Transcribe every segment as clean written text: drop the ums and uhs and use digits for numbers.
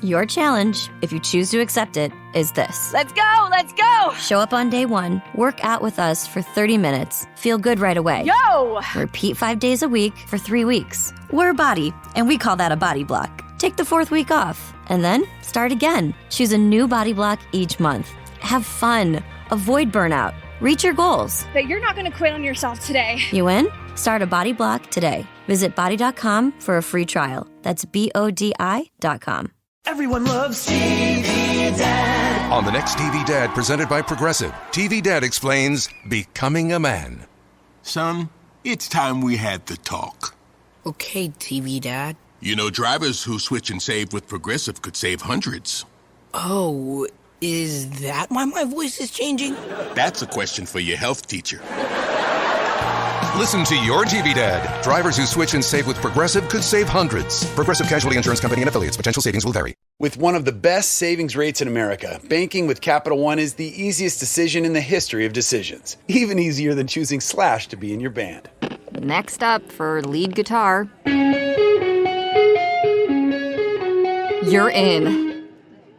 Your challenge, if you choose to accept it, is this. Let's go! Let's go! Show up on day 1, work out with us for 30 minutes, feel good right away. Yo! Repeat 5 days a week for 3 weeks. We're BODY, and we call that a body block. Take the 4th week off, and then start again. Choose a new body block each month. Have fun. Avoid burnout. Reach your goals. But you're not going to quit on yourself today. You in? Start a body block today. Visit body.com for a free trial. That's BODI.com. Everyone loves TV Dad. On the next TV Dad, presented by Progressive, TV Dad explains becoming a man. Son, it's time we had the talk. Okay, TV Dad. You know, drivers who switch and save with Progressive could save hundreds. Oh, is that why my voice is changing? That's a question for your health teacher. Listen to your TV Dad. Drivers who switch and save with Progressive could save hundreds. Progressive Casualty Insurance Company and affiliates. Potential savings will vary. With one of the best savings rates in America, banking with Capital One is the easiest decision in the history of decisions. Even easier than choosing Slash to be in your band. Next up for lead guitar. You're in.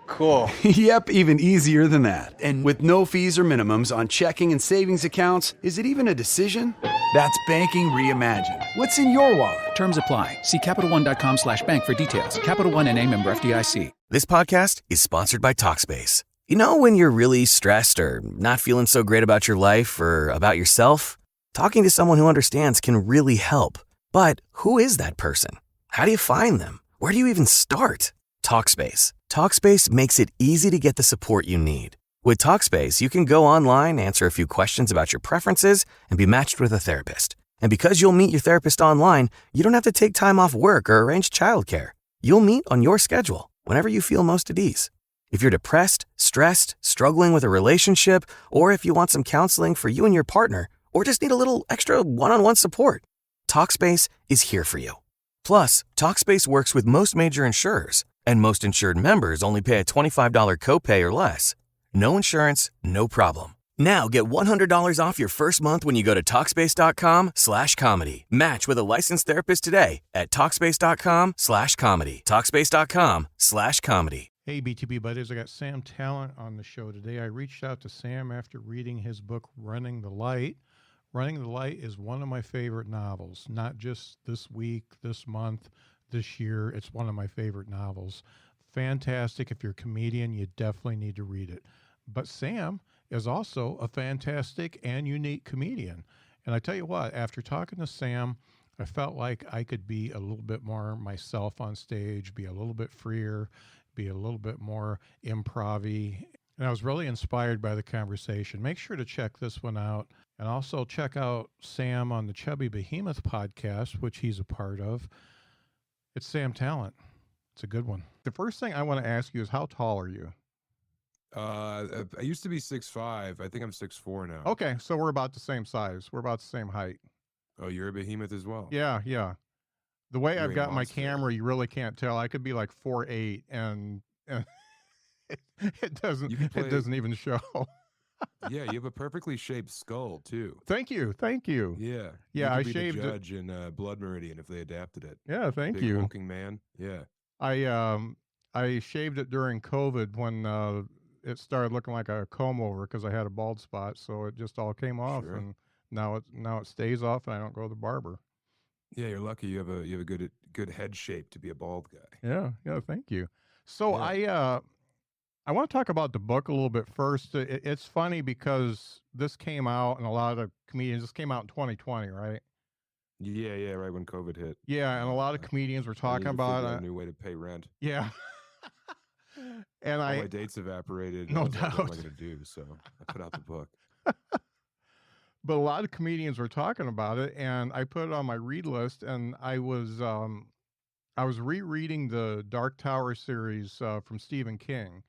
Cool. Yep, even easier than that. And with no fees or minimums on checking and savings accounts, is it even a decision? That's banking reimagined. What's in your wallet? Terms apply. See CapitalOne.com/bank for details. Capital One N.A. member FDIC. This podcast is sponsored by Talkspace. You know when you're really stressed or not feeling so great about your life or about yourself? Talking to someone who understands can really help. But who is that person? How do you find them? Where do you even start? Talkspace. Talkspace makes it easy to get the support you need. With Talkspace, you can go online, answer a few questions about your preferences, and be matched with a therapist. And because you'll meet your therapist online, you don't have to take time off work or arrange childcare. You'll meet on your schedule, whenever you feel most at ease. If you're depressed, stressed, struggling with a relationship, or if you want some counseling for you and your partner, or just need a little extra one-on-one support, Talkspace is here for you. Plus, Talkspace works with most major insurers, and most insured members only pay a $25 copay or less. No insurance, no problem. Now get $100 off your first month when you go to Talkspace.com/comedy. Match with a licensed therapist today at Talkspace.com/comedy. Talkspace.com/comedy. Hey, BTB buddies, I got Sam Tallent on the show today. I reached out to Sam after reading his book, Running the Light. Running the Light is one of my favorite novels, not just this week, this month, this year. It's one of my favorite novels. Fantastic. If you're a comedian, you definitely need to read it. But Sam is also a fantastic and unique comedian. And I tell you what, after talking to Sam, I felt like I could be a little bit more myself on stage, be a little bit freer, be a little bit more improv-y. And I was really inspired by the conversation. Make sure to check this one out. And also check out Sam on the Chubby Behemoth podcast, which he's a part of. It's Sam Tallent. It's a good one. The first thing I want to ask you is, how tall are you? I used to be 6'5". I think I'm 6'4" now. Okay, so we're about the same size. We're about the same height. Oh, you're a behemoth as well. Yeah. The way You're I've a got my monster. camera, you really can't tell. I could be like 4'8", and it doesn't even show. Yeah, you have a perfectly shaped skull too. Thank you. Yeah. Yeah, I you could be shaved the it. judge in Blood Meridian if they adapted it. Yeah, thank Big you. hulking man. Yeah. I shaved it during COVID when it started looking like a comb over because I had a bald spot, so it just all came off, Sure. and now it stays off, and I don't go to the barber. Yeah, you're lucky. You have a good head shape to be a bald guy. Yeah, thank you. So Yeah. I want to talk about the book a little bit first. It's funny because this came out, and a lot of comedians. This came out in 2020, right? Yeah, right when COVID hit. Yeah, and a lot of comedians were I talking needed to figure about out a new way to pay rent. Yeah. And All my dates evaporated. No I was like, what am I doubt. going to do? So I put out the book. But a lot of comedians were talking about it, and I put it on my read list, and I was rereading the Dark Tower series from Stephen King.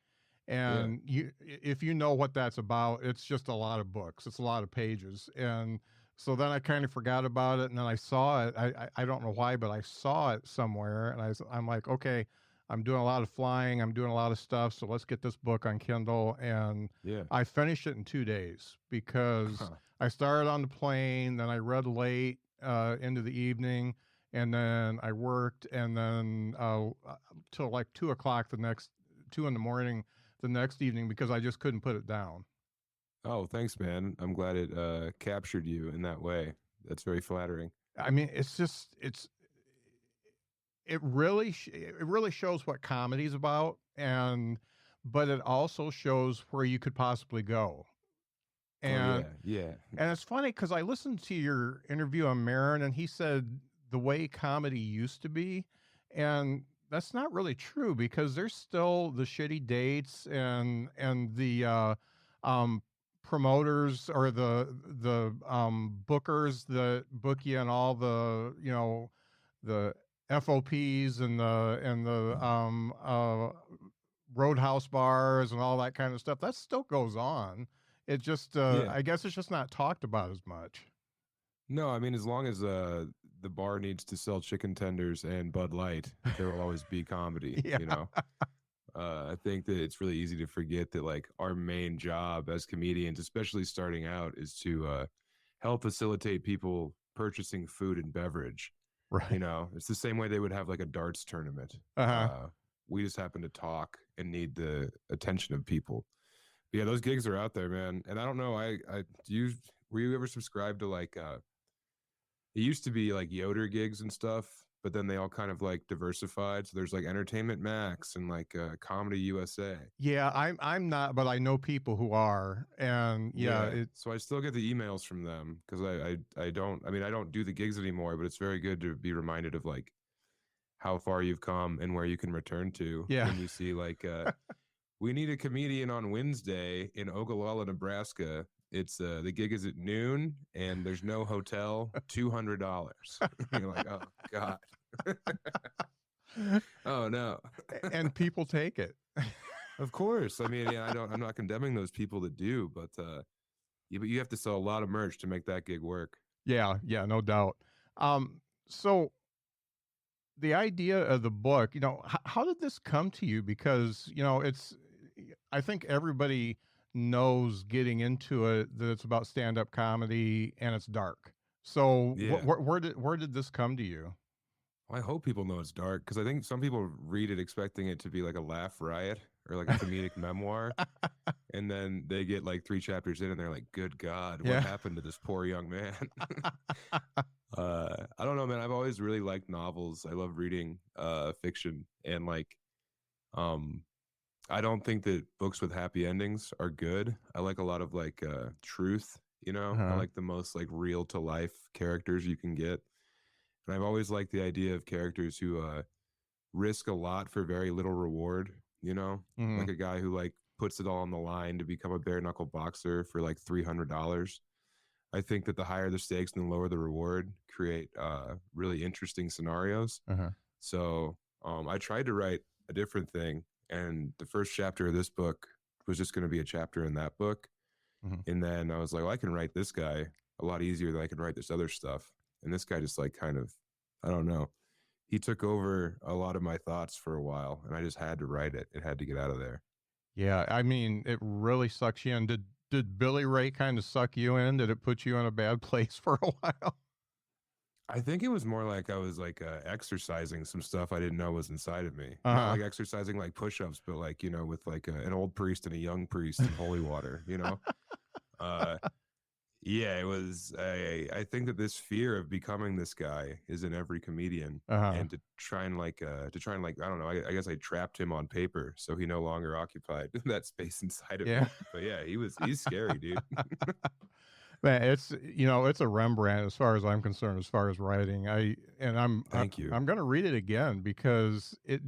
And if you know what that's about, it's just a lot of books. It's a lot of pages. And so then I kind of forgot about it, and then I saw it. I don't know why, but I saw it somewhere, and I'm like, okay, I'm doing a lot of flying. I'm doing a lot of stuff, so let's get this book on Kindle. And I finished it in 2 days because I started on the plane, then I read late into the evening, and then I worked, and then till like 2 o'clock 2 in the morning the next evening because I just couldn't put it down. Oh, thanks, man. I'm glad it captured you in that way. That's very flattering. I mean, it really shows what comedy's about, but it also shows where you could possibly go. And yeah. And it's funny because I listened to your interview on Maron, and he said the way comedy used to be, and that's not really true because there's still the shitty dates and the promoters or the bookers that book you and all the the FOPs and the roadhouse bars and all that kind of stuff. That still goes on. It just I guess it's just not talked about as much. No, I mean, as long as the bar needs to sell chicken tenders and Bud Light, there will always be comedy. I think that it's really easy to forget that like our main job as comedians, especially starting out, is to help facilitate people purchasing food and beverage. Right. It's the same way they would have like a darts tournament. We just happen to talk and need the attention of people. But yeah, those gigs are out there, man. And I don't know, were you ever subscribed to like it used to be like Yoder gigs and stuff, but then they all kind of like diversified. So there's like Entertainment Max and like Comedy USA. Yeah, I'm not, but I know people who are, and so I still get the emails from them because I don't do the gigs anymore, but it's very good to be reminded of like how far you've come and where you can return to. Yeah. When you see like we need a comedian on Wednesday in Ogallala, Nebraska. It's the gig is at noon and there's no hotel, $200. You're like, oh God. Oh no. And people take it. Of course. I mean, I'm not condemning those people that do, but you have to sell a lot of merch to make that gig work. Yeah, no doubt. So the idea of the book, how did this come to you? Because, I think everybody knows getting into it that it's about stand-up comedy and it's dark. So where did this come to you? Well, I hope people know it's dark because I think some people read it expecting it to be like a laugh riot or like a comedic memoir. And then they get like 3 chapters in and they're like, good God, what happened to this poor young man? I don't know, man. I've always really liked novels. I love reading fiction, and like I don't think that books with happy endings are good. I like a lot of like truth, I like the most like real to life characters you can get. And I've always liked the idea of characters who risk a lot for very little reward, like a guy who like puts it all on the line to become a bare knuckle boxer for like $300. I think that the higher the stakes and the lower the reward create really interesting scenarios. So I tried to write a different thing. And the first chapter of this book was just going to be a chapter in that book. And then I was like, well, I can write this guy a lot easier than I can write this other stuff. And this guy just like kind of, I don't know. He took over a lot of my thoughts for a while and I just had to write it. It had to get out of there. Yeah. I mean, it really sucks you in. Did Billy Ray kind of suck you in? Did it put you in a bad place for a while? I think it was more like I was like exercising some stuff I didn't know was inside of me. Not like exercising like push-ups, but like, with like an old priest and a young priest in holy water, Yeah, it was. I think that this fear of becoming this guy is in every comedian, and to try and like, I don't know. I guess I trapped him on paper, so he no longer occupied that space inside of me. But yeah, he's scary, dude. Man, it's a Rembrandt as far as I'm concerned, as far as writing. Thank you. I'm going to read it again because it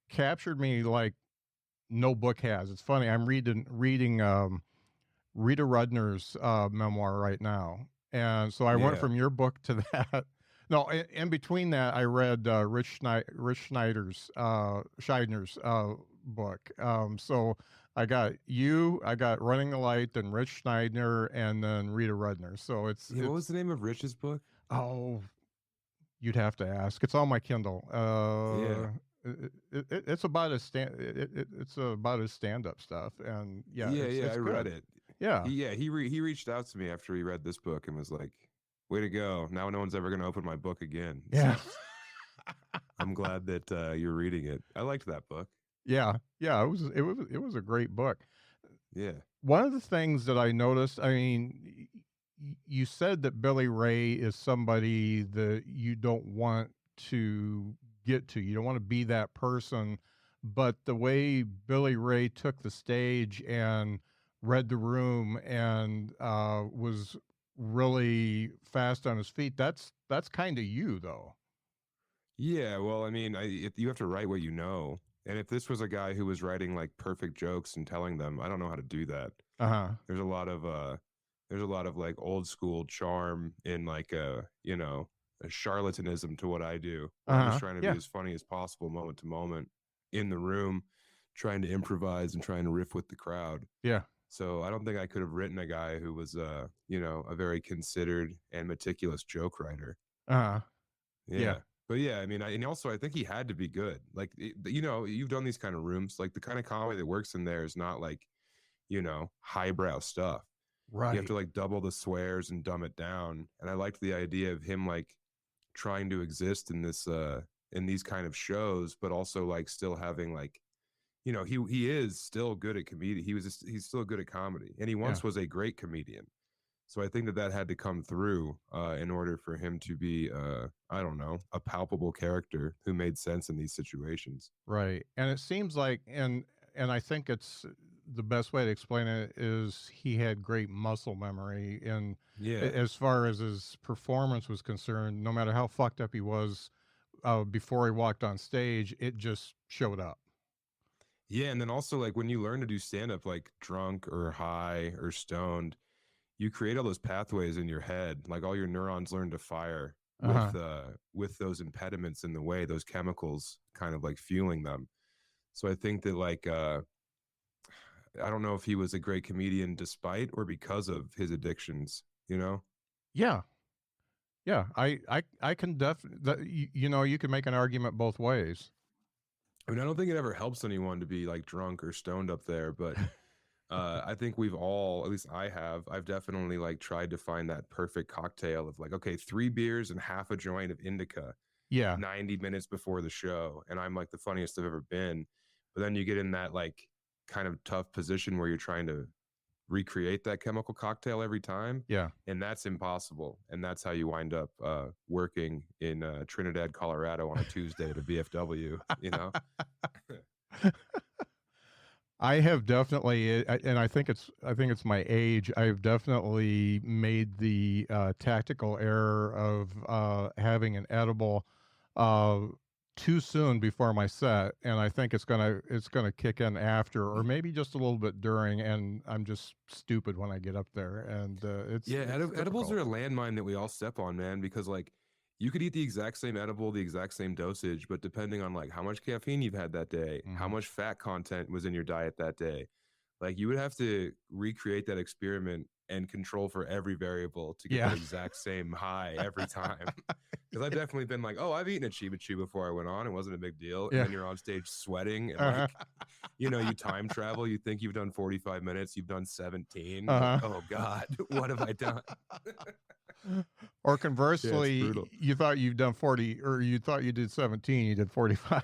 captured me like no book has. It's funny. I'm reading Rita Rudner's memoir right now, and so I went from your book to that. No, in between that, I read Rich Scheidner's book. So I got Running the Light, then Rich Scheidner, and then Rita Rudner. So what was the name of Rich's book? Oh, you'd have to ask. It's on my Kindle. It's about his stand-up stuff, and I read it. Yeah, he reached out to me after he read this book and was like, way to go. Now no one's ever going to open my book again. Yeah. So I'm glad that you're reading it. I liked that book. Yeah. It was a great book. Yeah. One of the things that I noticed, I mean, you said that Billy Ray is somebody that you don't want to get to. You don't want to be that person. But the way Billy Ray took the stage and read the room and was really fast on his feet, that's kind of you, though. Yeah, well, I mean, you have to write what you know. And if this was a guy who was writing like perfect jokes and telling them, I don't know how to do that. There's a lot of like old school charm in like a charlatanism to what I do. I'm just trying to be as funny as possible moment to moment in the room, trying to improvise and trying to riff with the crowd. Yeah. So I don't think I could have written a guy who was a very considered and meticulous joke writer. Yeah. But yeah, I mean, and also I think he had to be good. Like, you've done these kind of rooms, like the kind of comedy that works in there is not like, highbrow stuff. Right. You have to like double the swears and dumb it down. And I liked the idea of him like trying to exist in this, in these kind of shows, but also like still having like, he is still good at comedy. He's still good at comedy, and he once was a great comedian. So I think that had to come through in order for him to be, I don't know, a palpable character who made sense in these situations. Right. And it seems like, and I think it's the best way to explain it is he had great muscle memory. And as far as his performance was concerned, no matter how fucked up he was before he walked on stage, it just showed up. Yeah. And then also like when you learn to do stand-up, like drunk or high or stoned, you create all those pathways in your head, like all your neurons learn to fire with those impediments in the way, those chemicals kind of like fueling them. So I think that like, I don't know if he was a great comedian despite or because of his addictions, Yeah. Yeah. I can definitely, you can make an argument both ways. I mean, I don't think it ever helps anyone to be like drunk or stoned up there, but I think we've all, at least I've definitely like tried to find that perfect cocktail of like, okay, 3 beers and half a joint of indica. Yeah. 90 minutes before the show. And I'm like the funniest I've ever been. But then you get in that like kind of tough position where you're trying to recreate that chemical cocktail every time. Yeah. And that's impossible. And that's how you wind up working in Trinidad, Colorado on a Tuesday at a VFW, I have definitely, and I think it's my age. I've definitely made the tactical error of having an edible too soon before my set, and I think it's gonna kick in after, or maybe just a little bit during, and I'm just stupid when I get up there. And edibles are a landmine that we all step on, man, because like you could eat the exact same edible, the exact same dosage, but depending on like how much caffeine you've had that day, how much fat content was in your diet that day, like you would have to recreate that experiment and control for every variable to get the exact same high every time. Because I've definitely been like, oh, I've eaten a Chiba Chew before I went on. It wasn't a big deal. And then you're on stage sweating and like, you time travel. You think you've done 45 minutes. You've done 17. Like, oh God, what have I done? Or conversely, you thought you've done 40, or you thought you did 17, you did 45.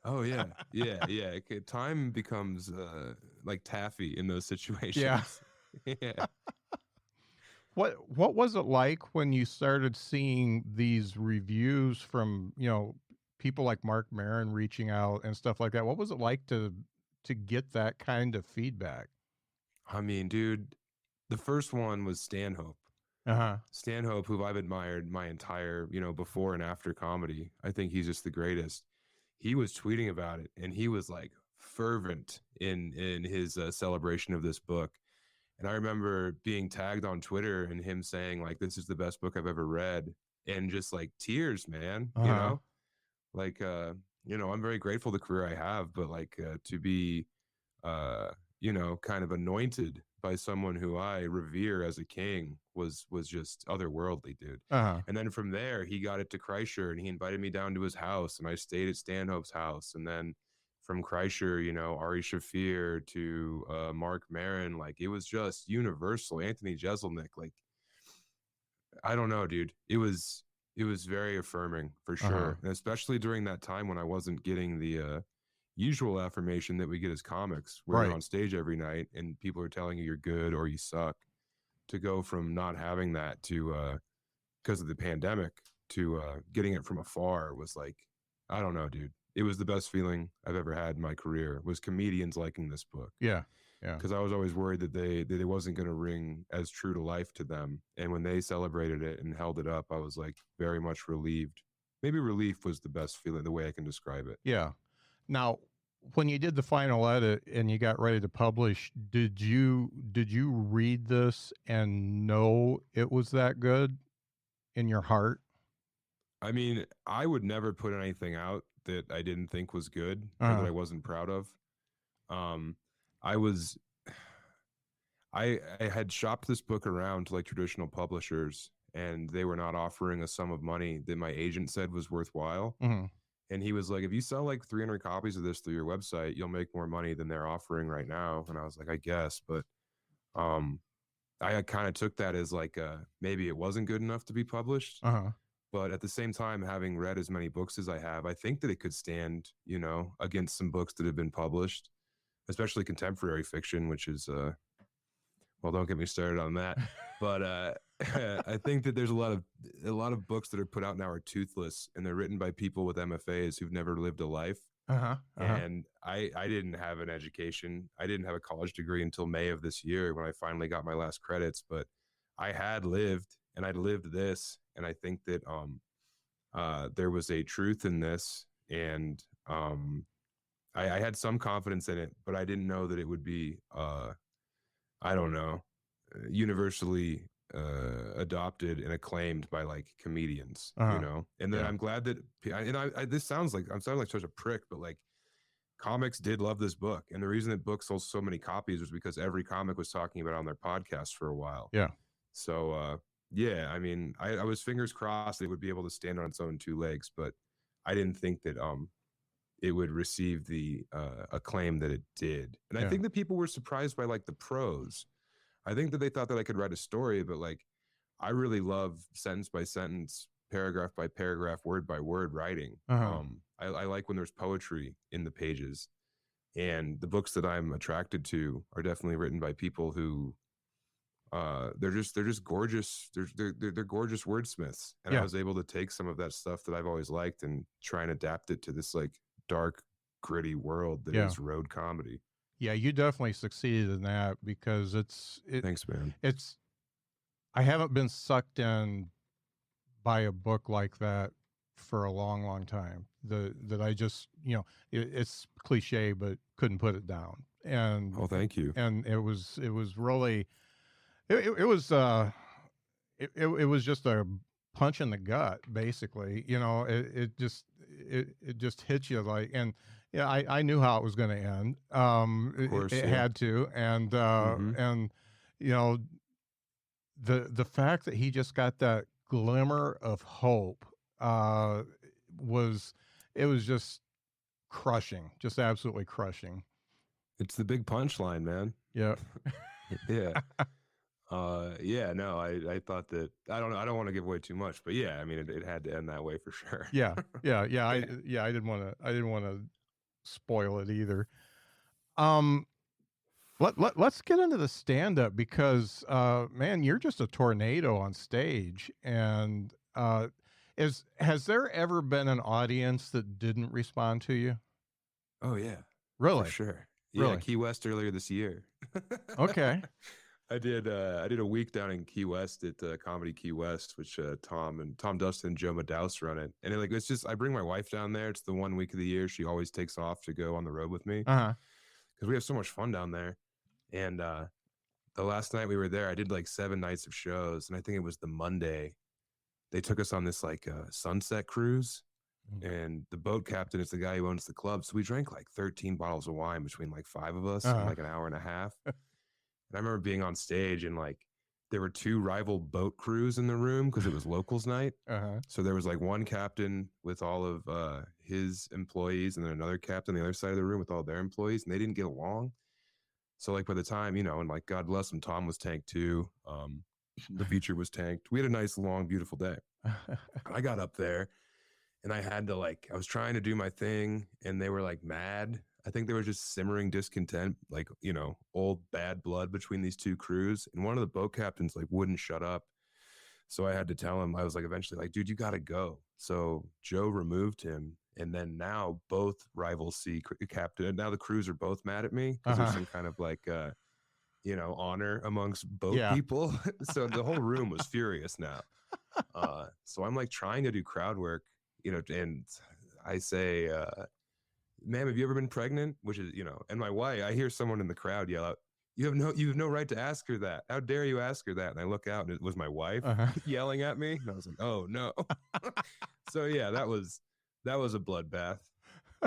Oh yeah. Time becomes like taffy in those situations. Yeah. What was it like when you started seeing these reviews from, people like Marc Maron reaching out and stuff like that? What was it like to get that kind of feedback? I mean, dude, the first one was Stanhope. Stanhope, who I've admired my entire, before and after comedy. I think he's just the greatest. He was tweeting about it, and he was like fervent in his celebration of this book. And I remember being tagged on Twitter and him saying like, this is the best book I've ever read. And just like tears, man, like, I'm very grateful the career I have, but like to be, kind of anointed by someone who I revere as a king was just otherworldly, dude. And then from there, he got it to Kreischer and he invited me down to his house, and I stayed at Stanhope's house. And then from Kreischer, Ari Shaffir to Marc Maron, like it was just universal. Anthony Jeselnik, like I don't know, dude. It was very affirming for sure. And especially during that time when I wasn't getting the usual affirmation that we get as comics, where you're on stage every night and people are telling you you're good or you suck. To go from not having that to because of the pandemic to getting it from afar was like, I don't know, dude. It was the best feeling I've ever had in my career, was comedians liking this book. Yeah. Because I was always worried that it wasn't going to ring as true to life to them. And when they celebrated it and held it up, I was like very much relieved. Maybe relief was the best feeling, the way I can describe it. Yeah. Now, when you did the final edit and you got ready to publish, did you read this and know it was that good in your heart? I mean, I would never put anything out that I didn't think was good or that I wasn't proud of. I had shopped this book around to like traditional publishers, and they were not offering a sum of money that my agent said was worthwhile. And he was like, if you sell like 300 copies of this through your website, you'll make more money than they're offering right now. And I was like, I guess, but I kind of took that as like maybe it wasn't good enough to be published. But at the same time, having read as many books as I have, I think that it could stand, you know, against some books that have been published, especially contemporary fiction, which is, well, don't get me started on that. But I think that there's a lot of books that are put out now are toothless, and they're written by people with MFAs who've never lived a life. And I didn't have an education. I didn't have a college degree until May of this year when I finally got my last credits. But I had lived, and I'd lived this. And I think that there was a truth in this, and I had some confidence in it, but I didn't know that it would be, I don't know, universally adopted and acclaimed by like comedians, you know. And then I'm glad that, this sounds like I'm sounding like such a prick, but like comics did love this book, and the reason that book sold so many copies was because every comic was talking about it on their podcast for a while. So yeah, I mean, I was fingers crossed it would be able to stand on its own two legs, but I didn't think that it would receive the acclaim that it did. And I think that people were surprised by like the prose. I think that they thought that I could write a story, but like I really love sentence by sentence, paragraph by paragraph, word by word writing. I like when there's poetry in the pages, and the books that I'm attracted to are definitely written by people who they're just gorgeous. They're gorgeous wordsmiths. And I was able to take some of that stuff that I've always liked and try and adapt it to this like dark, gritty world that is road comedy. Yeah, you definitely succeeded in that, because Thanks, man. I haven't been sucked in by a book like that for a long, long time. That I just, you know, it's cliche, but couldn't put it down. And thank you. And it was really, it was just a punch in the gut, basically. You know, it just hits you like, and yeah, I knew how it was going to end. Of course, it had to, and and you know, the fact that he just got that glimmer of hope was just crushing, just absolutely crushing. It's the big punchline, man. Yeah. Yeah. Yeah, no, I thought that, I don't know, I don't want to give away too much, but yeah, I mean, it had to end that way for sure. Yeah. I didn't want to spoil it either. Let's get into the stand-up, because man, you're just a tornado on stage. And has there ever been an audience that didn't respond to you? Oh yeah. Really? For sure. Yeah, Really? Key West earlier this year. Okay. I did a week down in Key West at Comedy Key West, which Tom Dustin and Joe Madaus run it. And it's just, I bring my wife down there. It's the 1 week of the year she always takes off to go on the road with me, because we have so much fun down there. And the last night we were there, I did like 7 nights of shows, and I think it was the Monday they took us on this like sunset cruise. And the boat captain is the guy who owns the club. So we drank like 13 bottles of wine between like 5 of us in like an hour and a half. And I remember being on stage, and like there were 2 rival boat crews in the room because it was locals night. So there was like one captain with all of his employees, and then another captain on the other side of the room with all their employees, and they didn't get along. So like by the time, you know, and like God bless him, Tom was tanked too. the feature was tanked. We had a nice, long, beautiful day. I got up there and I had to I was trying to do my thing and they were like mad. I think there was just simmering discontent, old bad blood between these two crews. And one of the boat captains wouldn't shut up. So I had to tell him, I was eventually dude, you got to go. So Joe removed him. And then now both rivals see captain. Now the crews are both mad at me because there's some kind of honor amongst boat people. So the whole room was furious now. So I'm trying to do crowd work, and I say, ma'am, have you ever been pregnant? Which is, and my wife, I hear someone in the crowd yell out, you have no right to ask her that. How dare you ask her that? And I look out and it was my wife yelling at me. And I was like, oh no. So yeah, that was a bloodbath.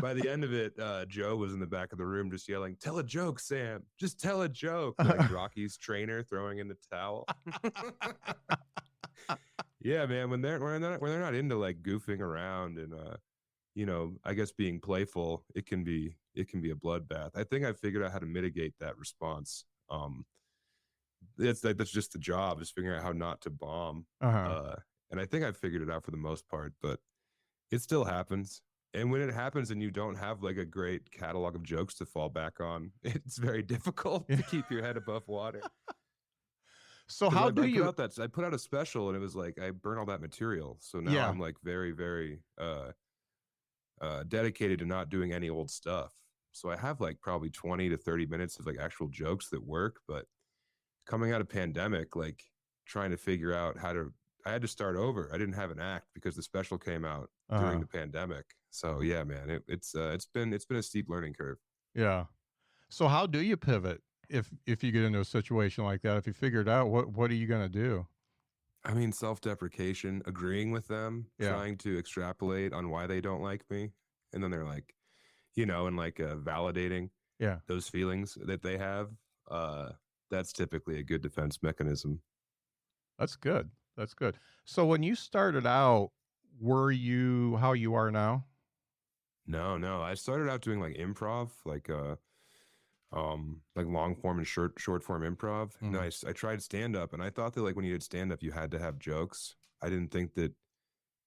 By the end of it, Joe was in the back of the room just yelling, tell a joke, Sam. Just tell a joke. Like Rocky's trainer throwing in the towel. Yeah, man, when they're not into goofing around and I guess being playful, it can be a bloodbath. I think I figured out how to mitigate that response. That's just the job, is figuring out how not to bomb. And I think I figured it out for the most part, but it still happens. And when it happens and you don't have a great catalog of jokes to fall back on, it's very difficult to keep your head above water. So how do you? I put out a special and it was I burned all that material. So now I'm very, very dedicated to not doing any old stuff. So I have probably 20 to 30 minutes of actual jokes that work. But coming out of pandemic, trying to figure out I had to start over. I didn't have an act because the special came out during the pandemic. So yeah, man, it's been a steep learning curve. Yeah. So how do you pivot if you get into a situation like that? If you figure it out, what are you going to do? I mean, self-deprecation, agreeing with them, trying to extrapolate on why they don't like me. And then they're validating those feelings that they have. That's typically a good defense mechanism. That's good. That's good. So when you started out, were you how you are now? No. I started out doing improv, long form and short form improv. Mm-hmm. And I tried stand up, and I thought that when you did stand up, you had to have jokes. I didn't think that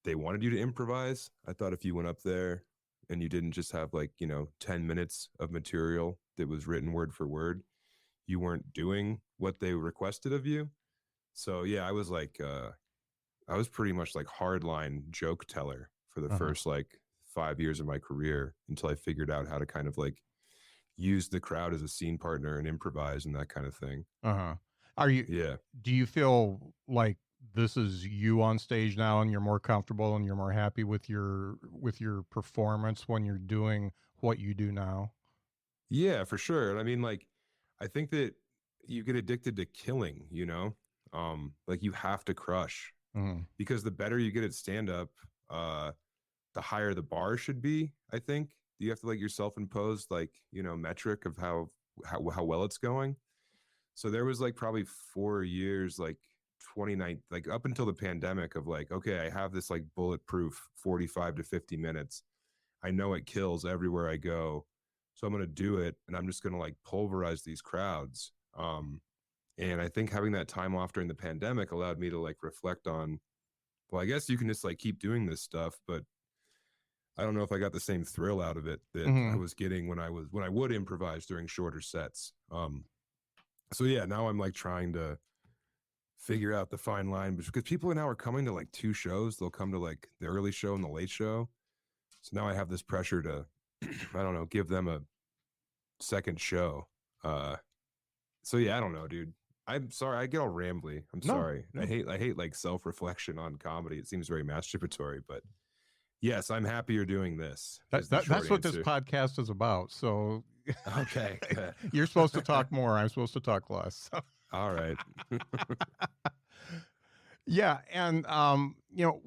they wanted you to improvise. I thought if you went up there and you didn't just have 10 minutes of material that was written word for word, you weren't doing what they requested of you. So yeah, I was I was pretty much hardline joke teller for the first 5 years of my career, until I figured out how to kind of use the crowd as a scene partner and improvise and that kind of thing. Are you? Yeah. Do you feel like this is you on stage now, and you're more comfortable and you're more happy with your performance when you're doing what you do now? Yeah, for sure. I mean, I think that you get addicted to killing, you have to crush, because the better you get at stand up, the higher the bar should be. I think you have to your self-imposed metric of how well it's going. So there was probably 4 years 29 up until the pandemic of okay, I have this bulletproof 45 to 50 minutes. I know it kills everywhere I go, so I'm going to do it, and I'm just going to pulverize these crowds. And I think having that time off during the pandemic allowed me to reflect on, well, I guess you can just keep doing this stuff, but I don't know if I got the same thrill out of it that I was getting when I would improvise during shorter sets. So yeah, now I'm trying to figure out the fine line, because people now are coming to 2 shows. They'll come to the early show and the late show. So now I have this pressure to, I don't know, give them a second show. So yeah, I don't know, dude. I'm sorry, I get all rambly. I'm sorry. No. I hate self-reflection on comedy. It seems very masturbatory, but yes, I'm happy you're doing this. That's what this podcast is about. So okay, you're supposed to talk more. I'm supposed to talk less. So. All right. Yeah, and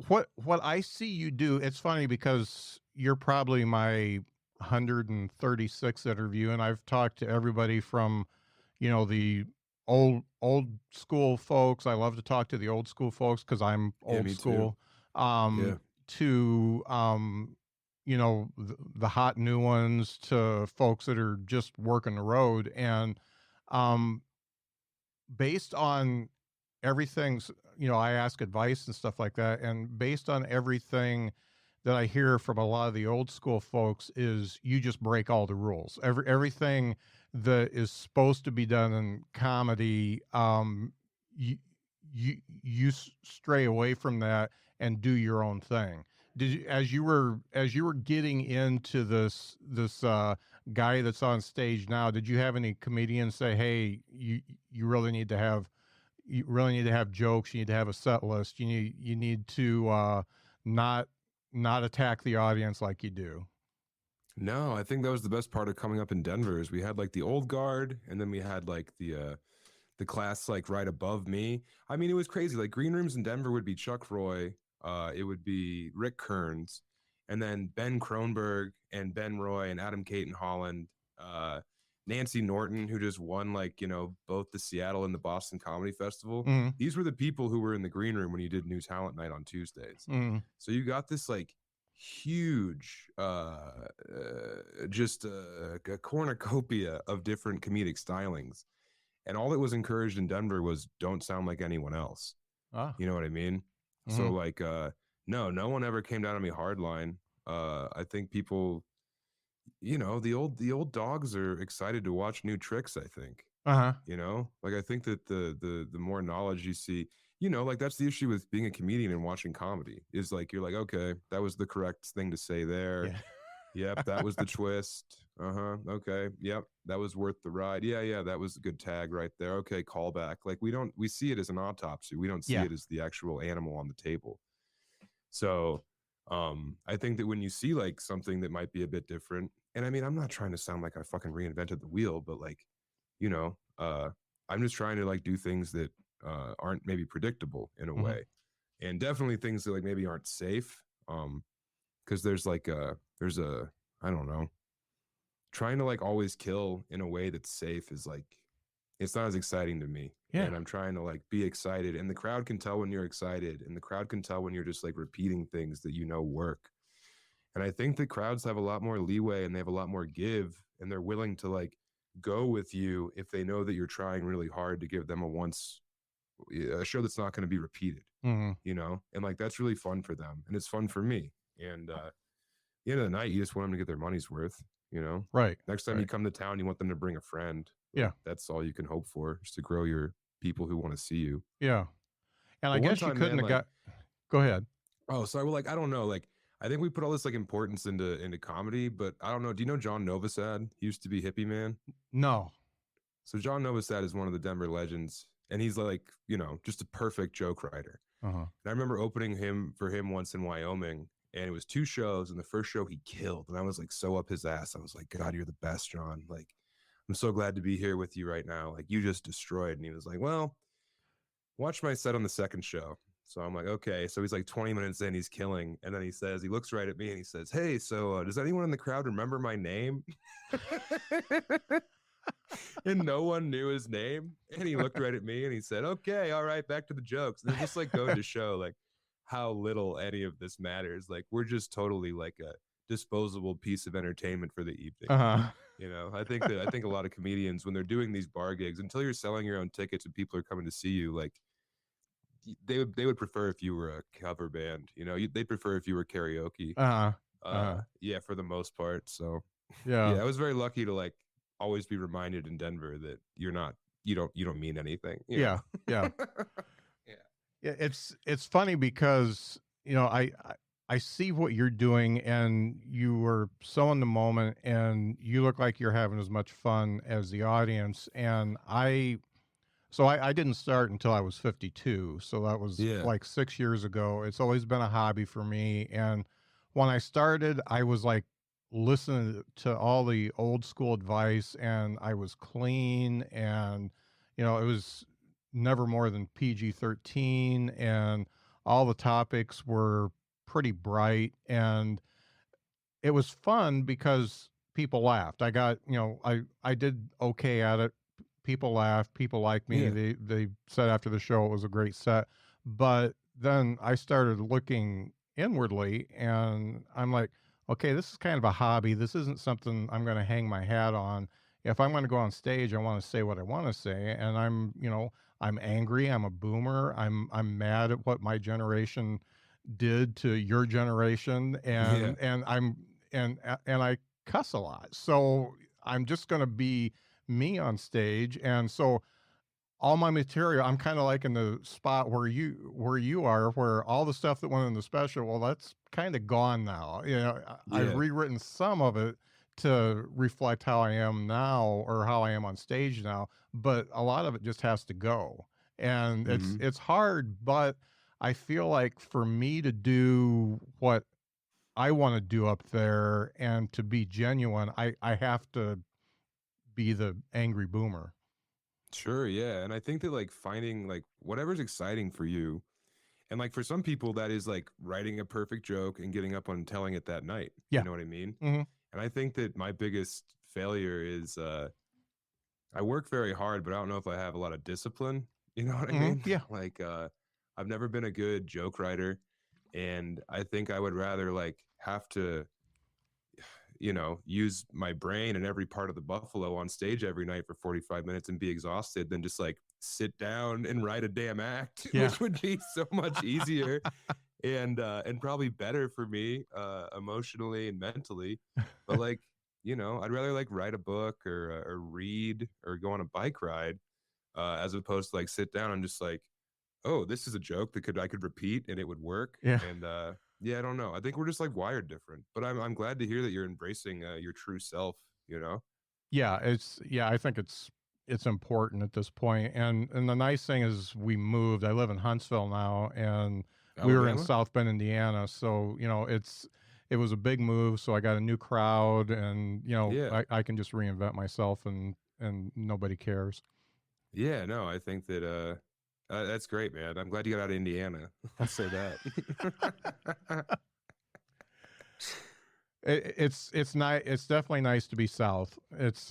what I see you do. It's funny because you're probably my 136th interview, and I've talked to everybody from, the old school folks. I love to talk to the old school folks because I'm old school. To the hot new ones, to folks that are just working the road. And based on everything's, I ask advice and stuff like that. And based on everything that I hear from a lot of the old school folks is you just break all the rules. Everything that is supposed to be done in comedy, you stray away from that and do your own thing. Did you, as you were getting into this guy that's on stage now, did you have any comedians say, hey, you really need to have jokes, you need to have a set list, you need to not attack the audience like you do? No, I think that was the best part of coming up in Denver is we had like the old guard, and then we had like the class like right above me. I mean, it was crazy. Like green rooms in Denver would be Chuck Roy, it would be Rick Kearns, and then Ben Kronberg and Ben Roy and Adam Caton Holland, Nancy Norton, who just won like, both the Seattle and the Boston Comedy Festival. Mm-hmm. These were the people who were in the green room when you did New Talent Night on Tuesdays. Mm-hmm. So you got this like huge, just a cornucopia of different comedic stylings. And all that was encouraged in Denver was don't sound like anyone else. Ah. You know what I mean? Mm-hmm. So like, no one ever came down on me hardline. I think people, the old dogs are excited to watch new tricks, I think. Uh-huh. Like I think that the more knowledge you see, like that's the issue with being a comedian and watching comedy is like, you're like, okay, that was the correct thing to say there. Yeah. Yep, that was the twist. Okay. Yep, that was worth the ride. Yeah, that was a good tag right there. Okay, callback. Like we see it as an autopsy. We don't see it as the actual animal on the table. So I think that when you see like something that might be a bit different, and I mean, I'm not trying to sound like I fucking reinvented the wheel, but like, I'm just trying to like do things that aren't maybe predictable in a Mm-hmm. way, and definitely things that like maybe aren't safe. Because there's I don't know, trying to like always kill in a way that's safe is like, it's not as exciting to me. Yeah. And I'm trying to like be excited, and the crowd can tell when you're excited, and the crowd can tell when you're just like repeating things that work. And I think the crowds have a lot more leeway and they have a lot more give, and they're willing to like go with you if they know that you're trying really hard to give them a show that's not going to be repeated. Mm-hmm. And like that's really fun for them, and it's fun for me. And at the end of the night, you just want them to get their money's worth. Right. Next time you come to town, you want them to bring a friend. Yeah. That's all you can hope for, is to grow your people who want to see you. Yeah. And I guess you couldn't have got. Go ahead. Oh, sorry. Well, like I don't know. Like I think we put all this like importance into comedy, but I don't know. Do you know John Novosad? He used to be Hippie Man. No. So John Novosad is one of the Denver legends, and he's like, just a perfect joke writer. Uh-huh. And I remember opening for him once in Wyoming, and it was 2 shows, and the first show he killed, and I was like so up his ass. I was like, God, you're the best, John. Like, I'm so glad to be here with you right now. Like, you just destroyed. And he was like, well, watch my set on the second show. So I'm like, okay. So he's like 20 minutes in, he's killing. And then he looks right at me and he says, hey, so does anyone in the crowd remember my name? And no one knew his name. And he looked right at me and he said, okay, all right, back to the jokes. And it just like going to show like how little any of this matters. Like we're just totally like a disposable piece of entertainment for the evening. Uh-huh. I think a lot of comedians, when they're doing these bar gigs, until you're selling your own tickets and people are coming to see you, like they would prefer if you were a cover band. They'd prefer if you were karaoke. Yeah, for the most part. So yeah, I was very lucky to like always be reminded in Denver that you don't mean anything. Yeah. Yeah. It's funny because I see what you're doing, and you were so in the moment, and you look like you're having as much fun as the audience. And I didn't start until I was 52. So that was like 6 years ago. It's always been a hobby for me. And when I started, I was like listening to all the old school advice, and I was clean, and, it was never more than PG-13, and all the topics were pretty bright, and it was fun because people laughed. I got, I did okay at it. People laughed. People liked me. Yeah. They said after the show it was a great set. But then I started looking inwardly, and I'm like, okay, this is kind of a hobby. This isn't something I'm going to hang my hat on. if I'm going to go on stage, I want to say what I want to say, and I'm angry. I'm a boomer. I'm mad at what my generation did to your generation, and I cuss a lot. So I'm just going to be me on stage, and so all my material, I'm kind of like in the spot where you are, where all the stuff that went in the special, well, that's kind of gone now. I've rewritten some of it to reflect how I am now or how I am on stage now, but a lot of it just has to go. And it's hard, but I feel like for me to do what I want to do up there and to be genuine, I have to be the angry boomer. Sure, yeah. And I think that like finding like whatever's exciting for you, and like for some people that is like writing a perfect joke and getting up and telling it that night. Yeah. You know what I mean? Mm-hmm. And I think that my biggest failure is I work very hard, but I don't know if I have a lot of discipline. You know what I mean? Yeah. Like I've never been a good joke writer, and I think I would rather like have to use my brain and every part of the buffalo on stage every night for 45 minutes and be exhausted than just like sit down and write a damn act, which would be so much easier and probably better for me emotionally and mentally. But like, I'd rather like write a book or read or go on a bike ride as opposed to like sit down and just like, oh, this is a joke that I could repeat and it would work. Yeah. And yeah, I don't know. I think we're just like wired different. But I'm glad to hear that you're embracing your true self. Yeah, I think it's important at this point. And the nice thing is we moved. I live in Huntsville now, and we were in South Bend, Indiana. So it was a big move. So I got a new crowd, and I can just reinvent myself, and nobody cares. Yeah, no, I think that that's great, man. I'm glad you got out of Indiana. I'll say that. It's nice. It's definitely nice to be south. It's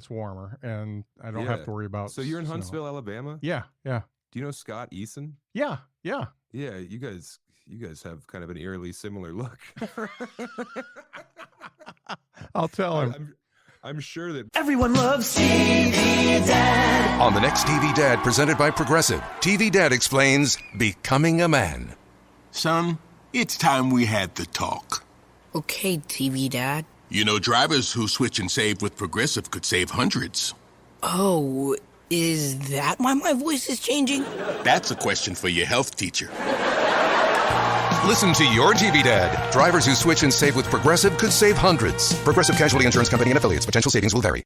warmer, and I don't have to worry about. So you're in snow. Huntsville, Alabama? Yeah. Do you know Scott Eason? Yeah. Yeah, you guys have kind of an eerily similar look. I'll tell him. I'm sure that everyone loves TV Dad. On the next TV Dad presented by Progressive, TV Dad explains becoming a man. Son, it's time we had the talk. Okay, TV Dad. Drivers who switch and save with Progressive could save hundreds. Oh, is that why my voice is changing? That's a question for your health teacher. Listen to your TV Dad. Drivers who switch and save with Progressive could save hundreds. Progressive Casualty Insurance Company and affiliates. Potential savings will vary.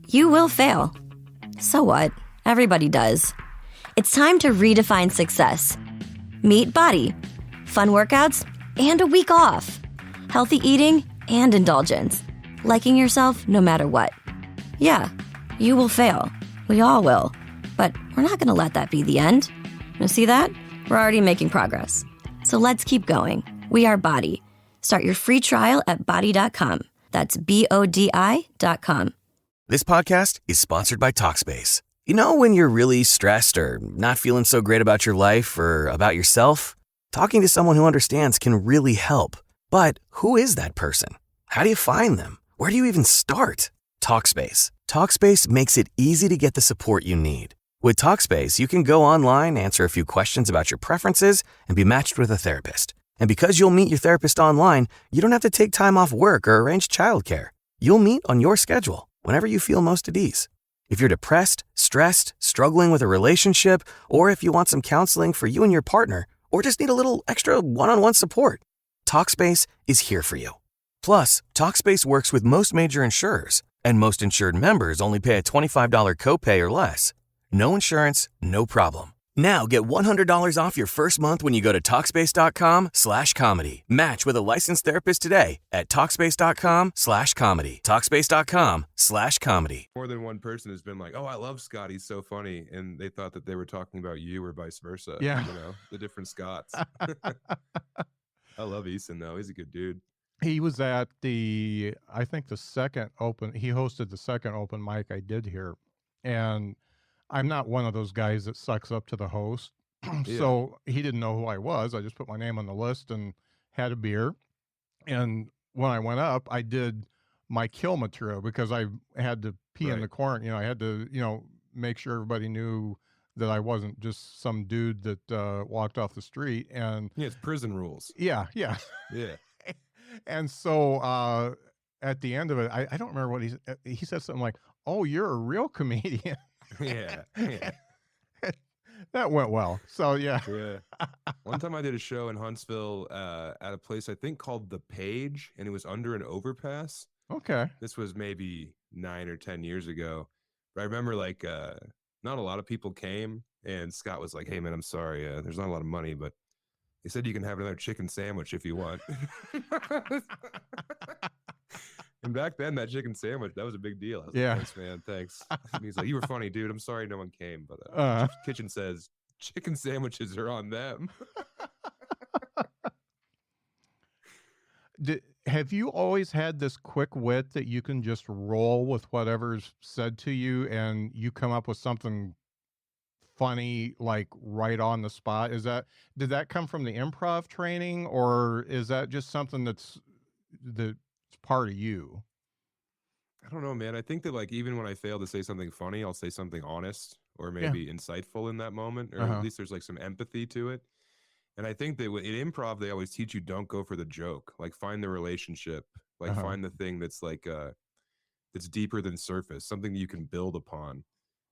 You will fail. So what? Everybody does. It's time to redefine success. Meet BIRDY. Fun workouts and a week off. Healthy eating and indulgence. Liking yourself no matter what. Yeah, you will fail. We all will. But we're not going to let that be the end. You see that? We're already making progress. So let's keep going. We are BIRDY. Start your free trial at BIRDY.com. That's BODI.com. This podcast is sponsored by Talkspace. You know when you're really stressed or not feeling so great about your life or about yourself? Talking to someone who understands can really help. But who is that person? How do you find them? Where do you even start? Talkspace. Talkspace makes it easy to get the support you need. With Talkspace, you can go online, answer a few questions about your preferences, and be matched with a therapist. And because you'll meet your therapist online, you don't have to take time off work or arrange childcare. You'll meet on your schedule, whenever you feel most at ease. If you're depressed, stressed, struggling with a relationship, or if you want some counseling for you and your partner, or just need a little extra one-on-one support, Talkspace is here for you. Plus, Talkspace works with most major insurers, and most insured members only pay a $25 copay or less. No insurance, no problem. Now get $100 off your first month when you go to Talkspace.com/comedy. Match with a licensed therapist today at Talkspace.com/comedy. Talkspace.com/comedy. more than one person has been like, oh, I love Scott. He's so funny. And they thought that they were talking about you or vice versa. Yeah. The different Scotts. I love Eason, though. He's a good dude. He was at the second open. He hosted the second open mic I did here. And I'm not one of those guys that sucks up to the host. So he didn't know who I was. I just put my name on the list and had a beer. And when I went up, I did my kill material because I had to pee in the corner. You know, I had to, you know, make sure everybody knew that I wasn't just some dude that walked off the street. And yeah, it's prison rules. Yeah. And so at the end of it, I don't remember what he said something like, "Oh, you're a real comedian." Yeah. That went well. So yeah. One time I did a show in Huntsville at a place I think called The Page, and it was under an overpass. Okay. This was maybe 9 or 10 years ago. But I remember like not a lot of people came, and Scott was like, "Hey man, I'm sorry, there's not a lot of money, but he said you can have another chicken sandwich if you want." And back then, that chicken sandwich, that was a big deal. I was like, "Thanks, man, thanks." And he's like, "You were funny, dude. I'm sorry no one came, but kitchen says chicken sandwiches are on them." Have you always had this quick wit that you can just roll with whatever's said to you and you come up with something funny, like right on the spot? Did that come from the improv training, or is that just something that's part of you? I don't know, man. I think that like even when I fail to say something funny, I'll say something honest or maybe insightful in that moment, or at least there's like some empathy to it. And I think that in improv, they always teach you don't go for the joke, like find the relationship, like find the thing that's like that's deeper than surface, something you can build upon.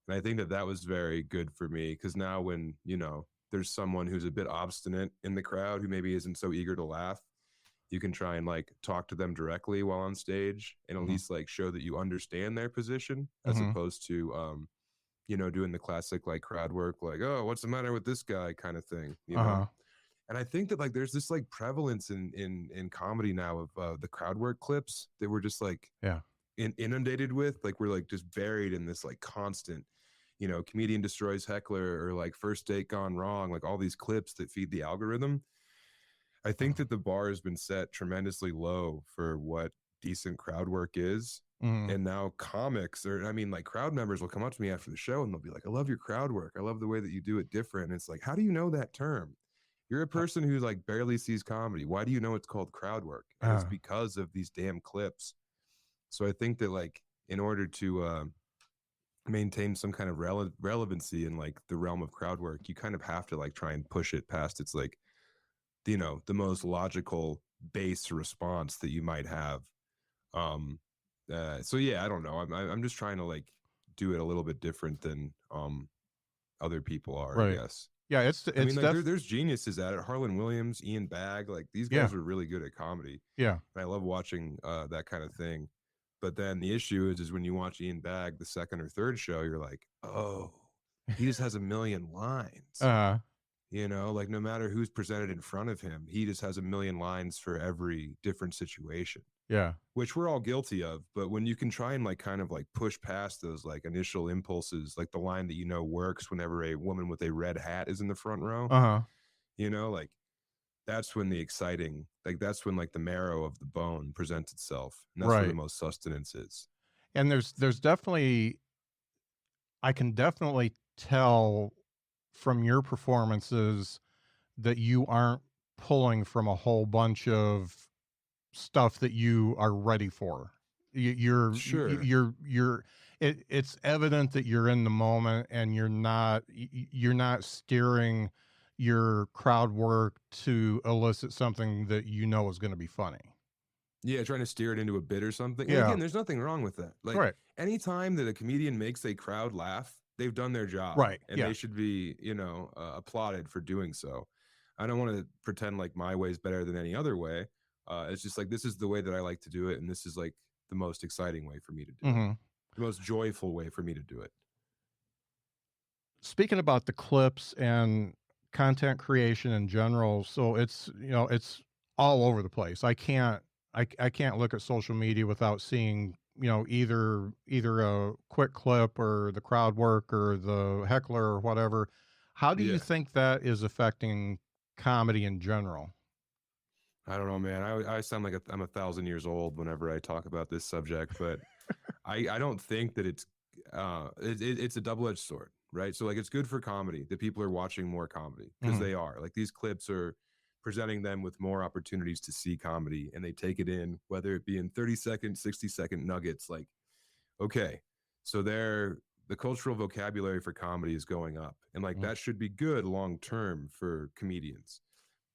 And I think that that was very good for me, because now when, you know, there's someone who's a bit obstinate in the crowd who maybe isn't so eager to laugh, you can try and like talk to them directly while on stage and at least like show that you understand their position, as opposed to you know, doing the classic like crowd work, like, "Oh, what's the matter with this guy?" kind of thing, you know. And I think that like there's this like prevalence in comedy now of the crowd work clips that we're just like inundated with. Like we're like just buried in this like constant, you know, comedian destroys heckler, or like first date gone wrong, like all these clips that feed the algorithm. I think that the bar has been set tremendously low for what decent crowd work is. And now comics, or I mean like crowd members will come up to me after the show and they'll be like, "I love your crowd work. I love the way that you do it different." And it's like, how do you know that term? You're a person who like barely sees comedy. Why do you know it's called crowd work? And it's because of these damn clips. So I think that like in order to maintain some kind of relevancy in like the realm of crowd work, you kind of have to like try and push it past its like, you know, the most logical base response that you might have. So yeah, I don't know. I'm just trying to like do it a little bit different than other people are, I guess. Yeah, it's I mean, like, there's geniuses at it. Harlan Williams, Ian Bagg, like these guys are really good at comedy. Yeah, and I love watching that kind of thing. But then the issue is when you watch Ian Bagg the second or third show, you're like, oh, he just has a million lines. You know, like no matter who's presented in front of him, he just has a million lines for every different situation. Yeah, which we're all guilty of. But when you can try and like kind of like push past those like initial impulses, like the line that you know works whenever a woman with a red hat is in the front row, you know, like that's when the exciting, like that's when like the marrow of the bone presents itself, and that's where the most sustenance is. And there's definitely, I can definitely tell from your performances that you aren't pulling from a whole bunch of stuff that you are ready for. It's evident that you're in the moment, and you're not steering your crowd work to elicit something that you know is going to be funny. Yeah, trying to steer it into a bit or something. Yeah. And again, there's nothing wrong with that. Like anytime that a comedian makes a crowd laugh, they've done their job. Right. And they should be, you know, applauded for doing so. I don't want to pretend like my way is better than any other way. It's just like, this is the way that I like to do it. And this is like the most exciting way for me to do it. The most joyful way for me to do it. Speaking about the clips and content creation in general, so it's, you know, it's all over the place. I can't look at social media without seeing, you know, either a quick clip or the crowd work or the heckler or whatever. How do you think that is affecting comedy in general? I don't know, man. I sound like I'm 1,000 years old whenever I talk about this subject, but I don't think that it's a double-edged sword, right? So like it's good for comedy that people are watching more comedy, because they are. Like these clips are presenting them with more opportunities to see comedy, and they take it in, whether it be in 30-second, 60-second nuggets. Like, okay, so the cultural vocabulary for comedy is going up, and like that should be good long term for comedians.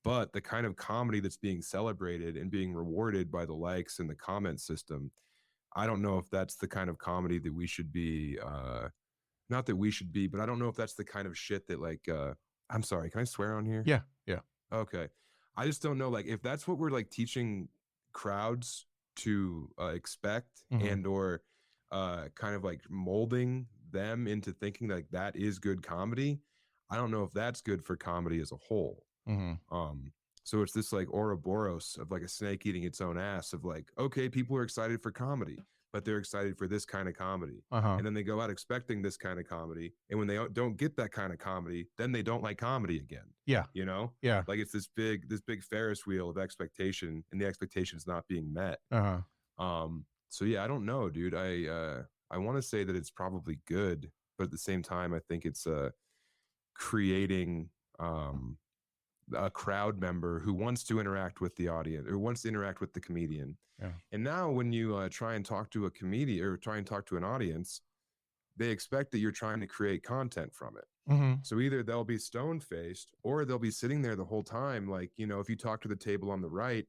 But the kind of comedy that's being celebrated and being rewarded by the likes and the comment system, I don't know if that's the kind of comedy that we should be, not that we should be, but I don't know if that's the kind of shit that like, I'm sorry, can I swear on here? Yeah. Yeah. Okay. I just don't know, like, if that's what we're like teaching crowds to expect and or kind of like molding them into thinking like that is good comedy, I don't know if that's good for comedy as a whole. So it's this like Ouroboros of like a snake eating its own ass of like, okay, people are excited for comedy, but they're excited for this kind of comedy. And then they go out expecting this kind of comedy. And when they don't get that kind of comedy, then they don't like comedy again. Yeah. You know? Yeah. Like it's this big Ferris wheel of expectation, and the expectation's not being met. So yeah, I don't know, dude. I want to say that it's probably good, but at the same time, I think it's creating a crowd member who wants to interact with the audience or wants to interact with the comedian. And now when you try and talk to a comedian or try and talk to an audience, they expect that you're trying to create content from it. So either they'll be stone-faced or they'll be sitting there the whole time. Like, you know, if you talk to the table on the right,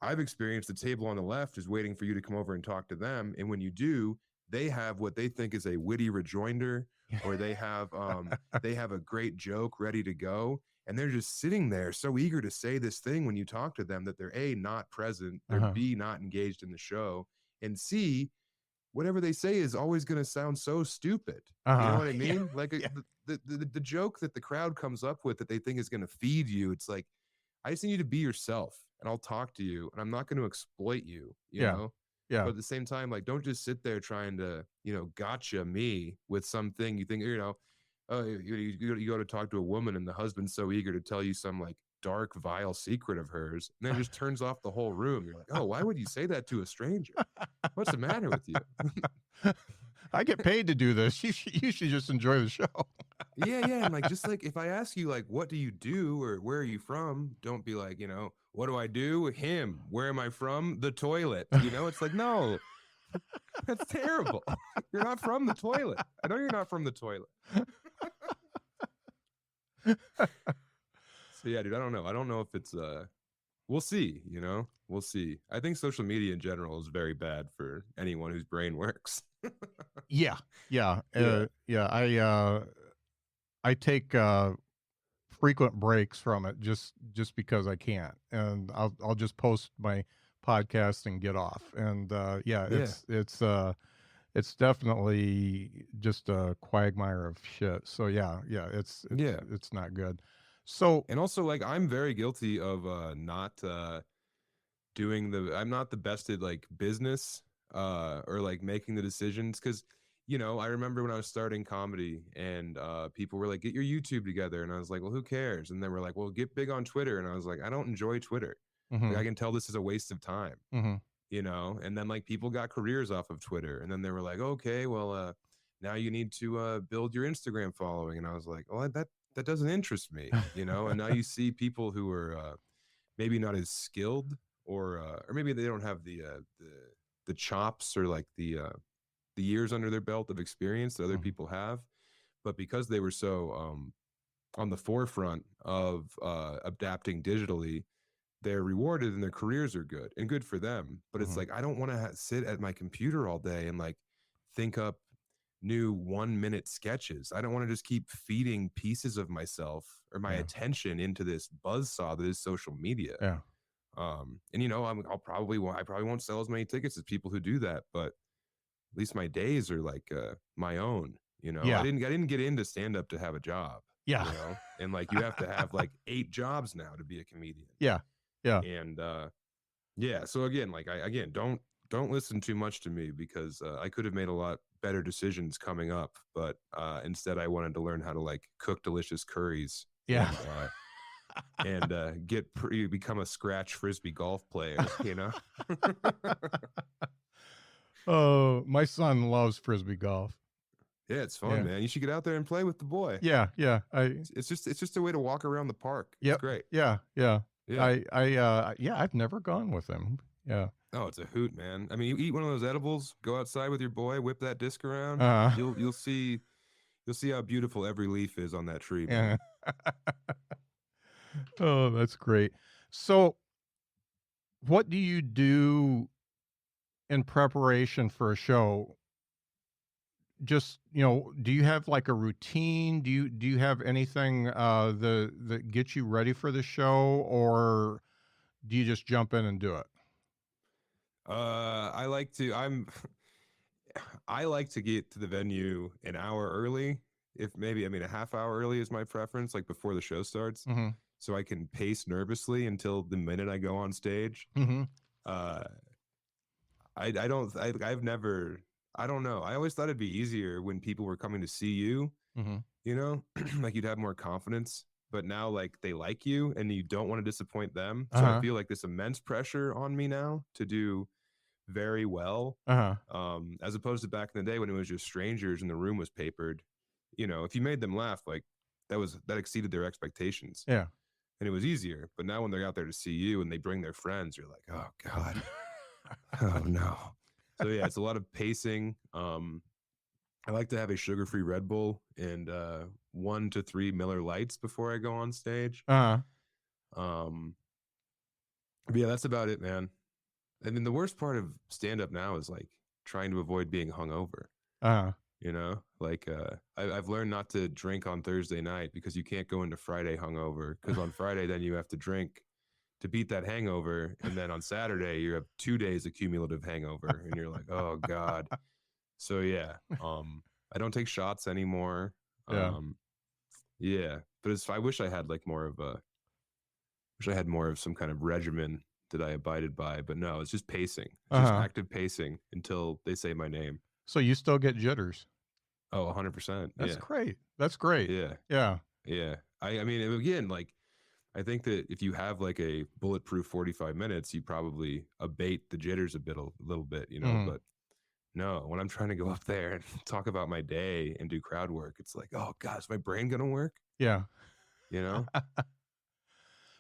I've experienced the table on the left is waiting for you to come over and talk to them. And when you do, they have what they think is a witty rejoinder, or they have a great joke ready to go. And they're just sitting there so eager to say this thing when you talk to them that they're A, not present, they're B, not engaged in the show, and C, whatever they say is always going to sound so stupid. You know what I mean? Like the joke that the crowd comes up with that they think is going to feed you, it's like, I just need you to be yourself and I'll talk to you and I'm not going to exploit you, you know? Yeah. But at the same time, like, don't just sit there trying to, you know, gotcha me with something you think, you know, you go to talk to a woman and the husband's so eager to tell you some like dark, vile secret of hers, and then it just turns off the whole room. You're like, oh, why would you say that to a stranger? What's the matter with you? I get paid to do this. You should just enjoy the show. Yeah. And like, just like if I ask you like, what do you do or where are you from? Don't be like, you know, what do I do? Him. Where am I from? The toilet. You know, it's like, no, that's terrible. You're not from the toilet. I know you're not from the toilet. So yeah, dude, I don't know. I don't know if it's we'll see, you know. We'll see. I think social media in general is very bad for anyone whose brain works. Yeah. I take frequent breaks from it just because I can't, and I'll just post my podcast and get off. And it's definitely just a quagmire of shit. So it's not good. So, and also like I'm very guilty of not doing I'm not the best at like business or like making the decisions, because you know, I remember when I was starting comedy and people were like, get your YouTube together, and I was like, well, who cares? And then we're like, well, get big on Twitter, and I was like, I don't enjoy Twitter. Like, I can tell this is a waste of time. You know, and then like people got careers off of Twitter, and then they were like, okay, well, now you need to build your Instagram following, and I was like, well, that doesn't interest me, you know. And now you see people who are maybe not as skilled, or maybe they don't have the chops or like the years under their belt of experience that other people have, but because they were so on the forefront of adapting digitally, they're rewarded and their careers are good and good for them. But it's like, I don't want to sit at my computer all day and like think up new 1-minute sketches. I don't want to just keep feeding pieces of myself or my attention into this buzzsaw that is social media. And you know, I probably won't sell as many tickets as people who do that, but at least my days are like my own, you know. I didn't get into stand up to have a job. You know? And like you have to have like 8 jobs now to be a comedian. And so again, like don't listen too much to me, because I could have made a lot better decisions coming up, but instead I wanted to learn how to like cook delicious curries. And become a scratch frisbee golf player, you know. Oh, my son loves frisbee golf. Yeah, it's fun, man. You should get out there and play with the boy. Yeah. It's just a way to walk around the park. It's great. Yeah. Yeah. I've never gone with him. Yeah. Oh, it's a hoot, man. I mean, you eat one of those edibles, go outside with your boy, whip that disc around. You'll see how beautiful every leaf is on that tree, man. Oh, that's great. So, what do you do in preparation for a show? Just, do you have like a routine? Do you have anything that gets you ready for the show, or do you just jump in and do it? I like to I like to get to the venue an hour early. If maybe, a half hour early is my preference, like before the show starts, so I can pace nervously until the minute I go on stage. I don't know. I always thought it'd be easier when people were coming to see you, like you'd have more confidence. But now, like, they like you and you don't want to disappoint them. So I feel like this immense pressure on me now to do very well, as opposed to back in the day when it was just strangers and the room was papered. If you made them laugh, like that exceeded their expectations. Yeah. And it was easier. But now when they're out there to see you and they bring their friends, you're like, oh God, oh no. So yeah, it's a lot of pacing. I like to have a sugar-free Red Bull and 1 to 3 Miller Lights before I go on stage. But yeah, that's about it, man. I mean, the worst part of stand-up now is like trying to avoid being hungover. I've learned not to drink on Thursday night because you can't go into Friday hungover, because on Friday then you have to drink to beat that hangover, and then on Saturday you have 2 days of cumulative hangover, and you're like, oh God. So yeah, I don't take shots anymore. But I wish I had like more of some kind of regimen that I abided by, but no, it's just pacing. It's just active pacing until they say my name. So you still get jitters? Oh, 100%. That's great. That's great. Yeah. I mean, again, like, I think that if you have like a bulletproof 45 minutes, you probably abate the jitters a little bit, but no, when I'm trying to go up there and talk about my day and do crowd work, it's like, oh God, is my brain going to work? Yeah.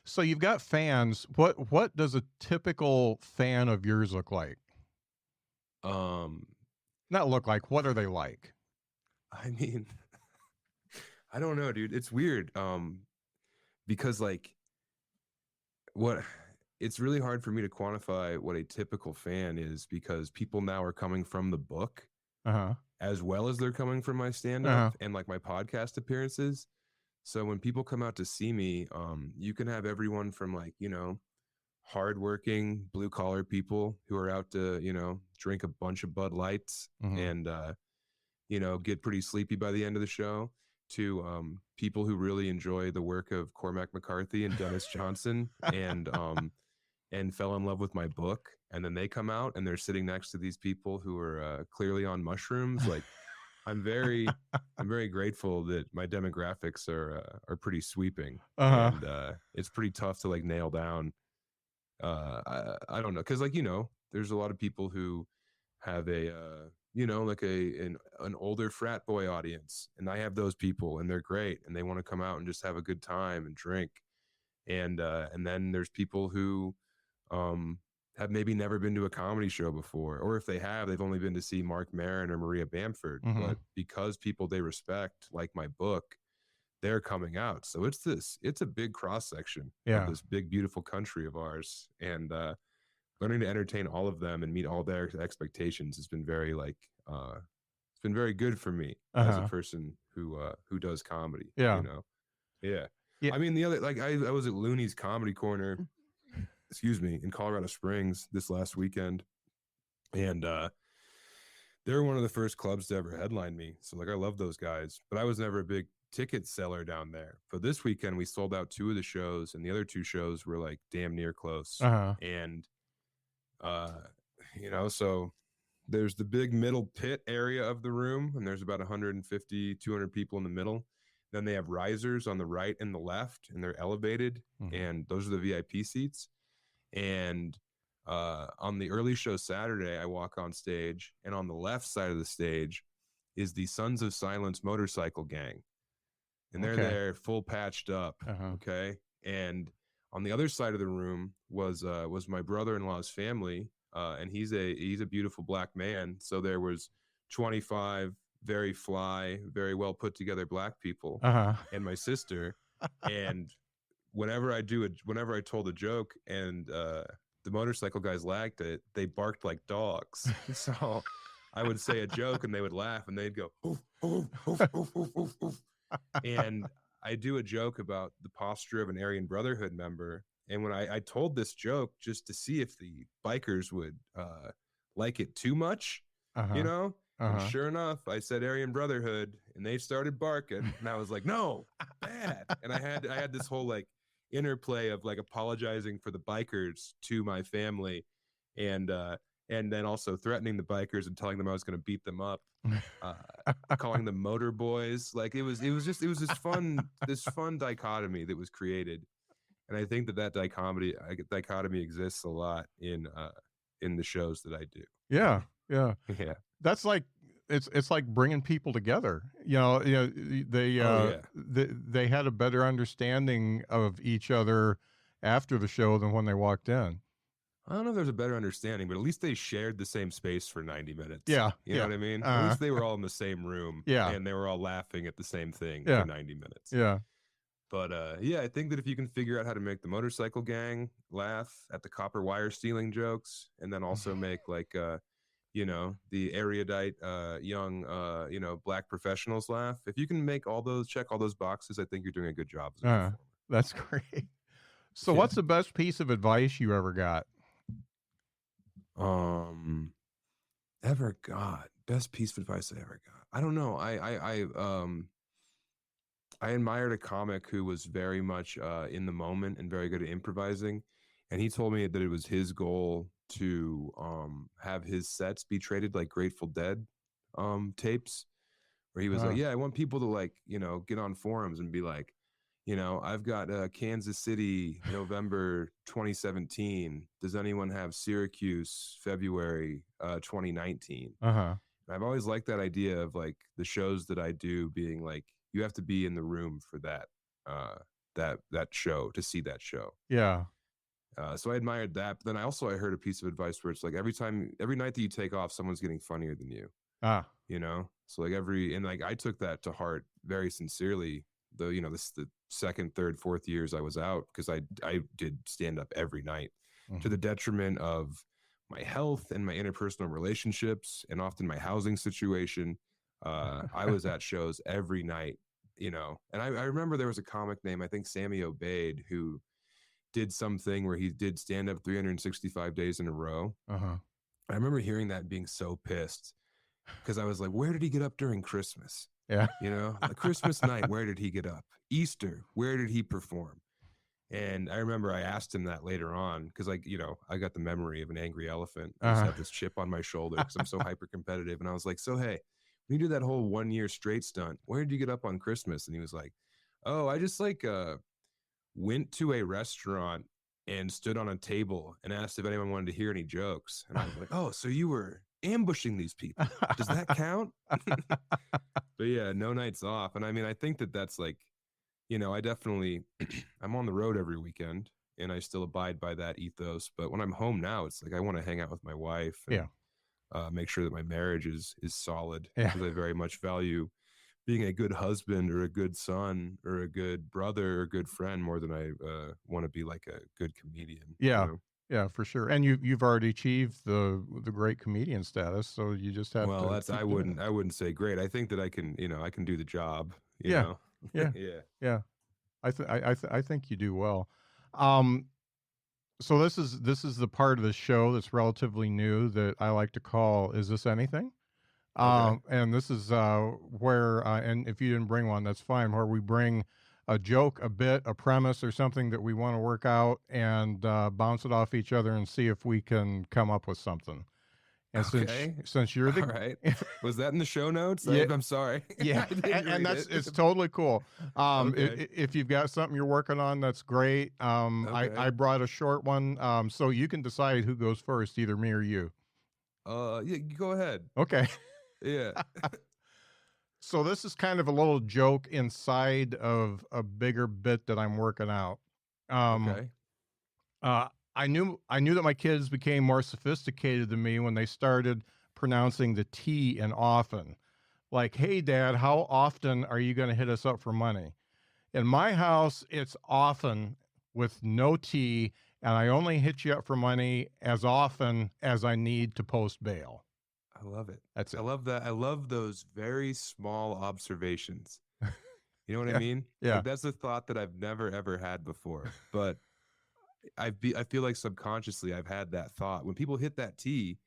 So you've got fans. What does a typical fan of yours look like? Not look like, what are they like? I mean, I don't know, dude. It's weird. Because like it's really hard for me to quantify what a typical fan is, because people now are coming from the book as well as they're coming from my stand-up and like my podcast appearances. So when people come out to see me, you can have everyone from like, hardworking blue collar people who are out to, drink a bunch of Bud Lights and, get pretty sleepy by the end of the show, to people who really enjoy the work of Cormac McCarthy and Dennis Johnson and fell in love with my book. And then they come out and they're sitting next to these people who are clearly on mushrooms. Like, I'm very grateful that my demographics are pretty sweeping, and it's pretty tough to like nail down. I don't know, because like there's a lot of people who have a like an older frat boy audience, and I have those people, and they're great, and they want to come out and just have a good time and drink, and then there's people who have maybe never been to a comedy show before, or if they have, they've only been to see Marc Maron or Maria Bamford. But because people they respect like my book, they're coming out. So it's a big cross section of this big beautiful country of ours, and learning to entertain all of them and meet all their expectations has been very it's been very good for me as a person who does comedy. I mean, the other, like, I was at Looney's Comedy Corner in Colorado Springs this last weekend, and they're one of the first clubs to ever headline me, so like I love those guys, but I was never a big ticket seller down there. But this weekend we sold out 2 of the shows, and the other 2 shows were like damn near close. And so there's the big middle pit area of the room, and there's about 150 200 people in the middle. Then they have risers on the right and the left, and they're elevated, and those are the VIP seats. And on the early show Saturday, I walk on stage, and on the left side of the stage is the Sons of Silence motorcycle gang, and they're there full patched up. And On the other side of the room was my brother-in-law's family, and he's a beautiful black man. So there was 25 very fly, very well put together black people, and my sister. And whenever I told a joke and the motorcycle guys liked it, they barked like dogs. So I would say a joke and they would laugh and they'd go, oof, oof, oof, oof, oof, oof, oof. And I do a joke about the posture of an Aryan Brotherhood member. And when I told this joke just to see if the bikers would like it too much, you know, and sure enough, I said Aryan Brotherhood and they started barking and I was like, no, bad. And I had this whole like interplay of like apologizing for the bikers to my family and then also threatening the bikers and telling them I was going to beat them up, calling them motor boys. Like it was just this fun dichotomy that was created. And I think that dichotomy exists a lot in the shows that I do. Yeah. Yeah. Yeah. That's like, it's like bringing people together. They had a better understanding of each other after the show than when they walked in. I don't know if there's a better understanding, but at least they shared the same space for 90 minutes. Yeah. You know what I mean? At least they were all in the same room. Yeah. And they were all laughing at the same thing for 90 minutes. Yeah. But I think that if you can figure out how to make the motorcycle gang laugh at the copper wire stealing jokes, and then also make like the erudite young black professionals laugh, if you can check all those boxes, I think you're doing a good job as a performer. That's great. So what's the best piece of advice you ever got? Ever got? Best piece of advice I ever got. I don't know. I admired a comic who was very much in the moment and very good at improvising. And he told me that it was his goal to have his sets be traded like Grateful Dead tapes, where he was like, yeah, I want people to like, get on forums and be like, I've got Kansas City, November 2017. Does anyone have Syracuse, February 2019? I've always liked that idea of like the shows that I do being like, you have to be in the room for that show to see that show. Yeah. So I admired that. But then I heard a piece of advice where it's like every night that you take off, someone's getting funnier than you. So like I took that to heart very sincerely. Though this is the second, third, fourth years I was out, because I did stand up every night to the detriment of my health and my interpersonal relationships and often my housing situation. I was at shows every night, and I remember there was a comic named, I think, Sammy Obeid, who did something where he did stand up 365 days in a row. I remember hearing that and being so pissed, because I was like, where did he get up during Christmas? Yeah. Like Christmas night, where did he get up? Easter, where did he perform? And I remember I asked him that later on, because I got the memory of an angry elephant. I just have this chip on my shoulder because I'm so hyper competitive. And I was like, so hey, when you did that whole 1 year straight stunt, where did you get up on Christmas? And he was like, oh, I just went to a restaurant and stood on a table and asked if anyone wanted to hear any jokes. And I was like, oh, so you were ambushing these people. Does that count? But yeah, no nights off. And I mean, I think that that's like, I definitely, I'm on the road every weekend and I still abide by that ethos. But when I'm home now, it's like I want to hang out with my wife and make sure that my marriage is solid, because I very much value being a good husband or a good son or a good brother or a good friend more than I want to be like a good comedian. Yeah. Yeah, for sure. And you've already achieved the great comedian status, so you just have to. Well, that's I wouldn't say great. I think that I can do the job. You know? Yeah. I think you do well. So this is the part of the show that's relatively new that I like to call "Is This Anything?" And this is where, and if you didn't bring one, that's fine. Where we bring a joke, a bit, a premise, or something that we want to work out and bounce it off each other and see if we can come up with something. And since you're the... All right. Was that in the show notes? Yeah. I'm sorry. Yeah. and it's totally cool. If you've got something you're working on, that's great. I brought a short one. So you can decide who goes first, either me or you. Yeah, you go ahead. Okay. Yeah. So this is kind of a little joke inside of a bigger bit that I'm working out. I knew that my kids became more sophisticated than me when they started pronouncing the T in often. Like, hey, Dad, how often are you going to hit us up for money? In my house, it's often with no T, and I only hit you up for money as often as I need to post bail. I love it. That's it. I love that. I love those very small observations. You know what I mean? Yeah. Like, that's a thought that I've never ever had before. But I feel like subconsciously I've had that thought. When people hit that T,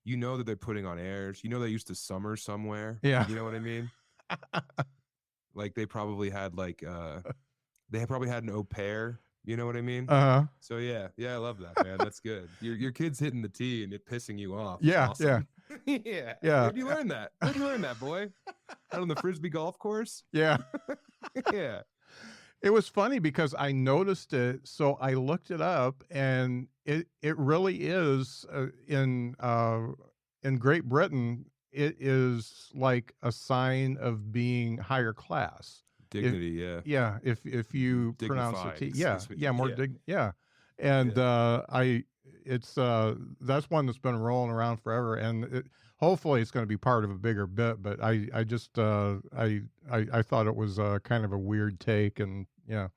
you know that they're putting on airs. You know they're used to summer somewhere. Yeah. You know what I mean? Like they probably had probably had an au pair. You know what I mean? So yeah, I love that, man. That's good. Your kid's hitting the T and it pissing you off. Yeah, awesome. yeah. Where'd you learn that? Where'd you learn that, boy? Out on the Frisbee golf course? Yeah. Yeah. It was funny because I noticed it, so I looked it up, and it really is in Great Britain. It is like a sign of being higher class. Dignity, yeah. If you pronounce the T, more yeah. And it's that's one that's been rolling around forever, and hopefully it's going to be part of a bigger bit. But I just I thought it was kind of a weird take, and yeah.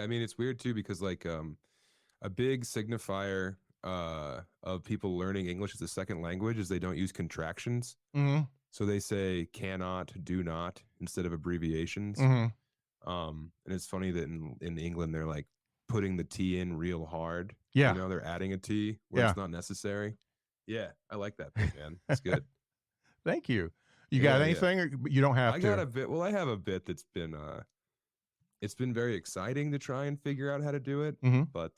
I mean, it's weird too because like a big signifier of people learning English as a second language is they don't use contractions. Mm-hmm. So they say cannot, do not instead of abbreviations. Mm-hmm. And it's funny that in England they're like putting the T in real hard. Yeah. You know, they're adding a T where it's not necessary. Yeah, I like that bit, man. It's good. Thank you. You got anything? Or you don't have to. I got a bit. Well, I have a bit that's been it's been very exciting to try and figure out how to do it, but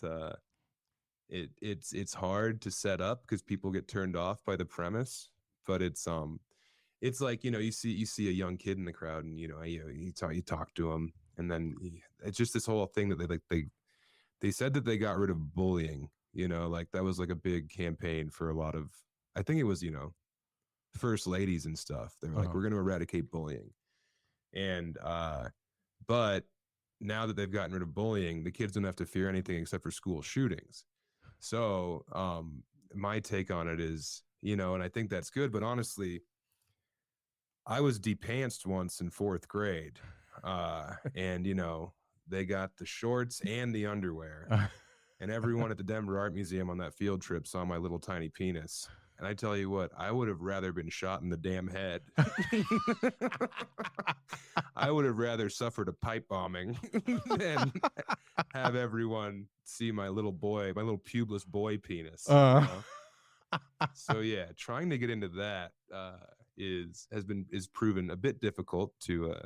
it's hard to set up because people get turned off by the premise. But it's like, you know, you see a young kid in the crowd, and you know, you talk to him, and then it's just this whole thing that they said that they got rid of bullying. You know, like that was like a big campaign for a lot of, I think it was, you know, first ladies and stuff. They were like, we're going to eradicate bullying, and but now that they've gotten rid of bullying, the kids don't have to fear anything except for school shootings. So my take on it is, you know, and I think that's good, but honestly, I was depantsed once in 4th grade, and you know, they got the shorts and the underwear, and everyone at the Denver Art Museum on that field trip saw my little tiny penis. And I tell you what, I would have rather been shot in the damn head. I would have rather suffered a pipe bombing than have everyone see my little pubeless boy penis. You know? So yeah, trying to get into that is proven a bit difficult to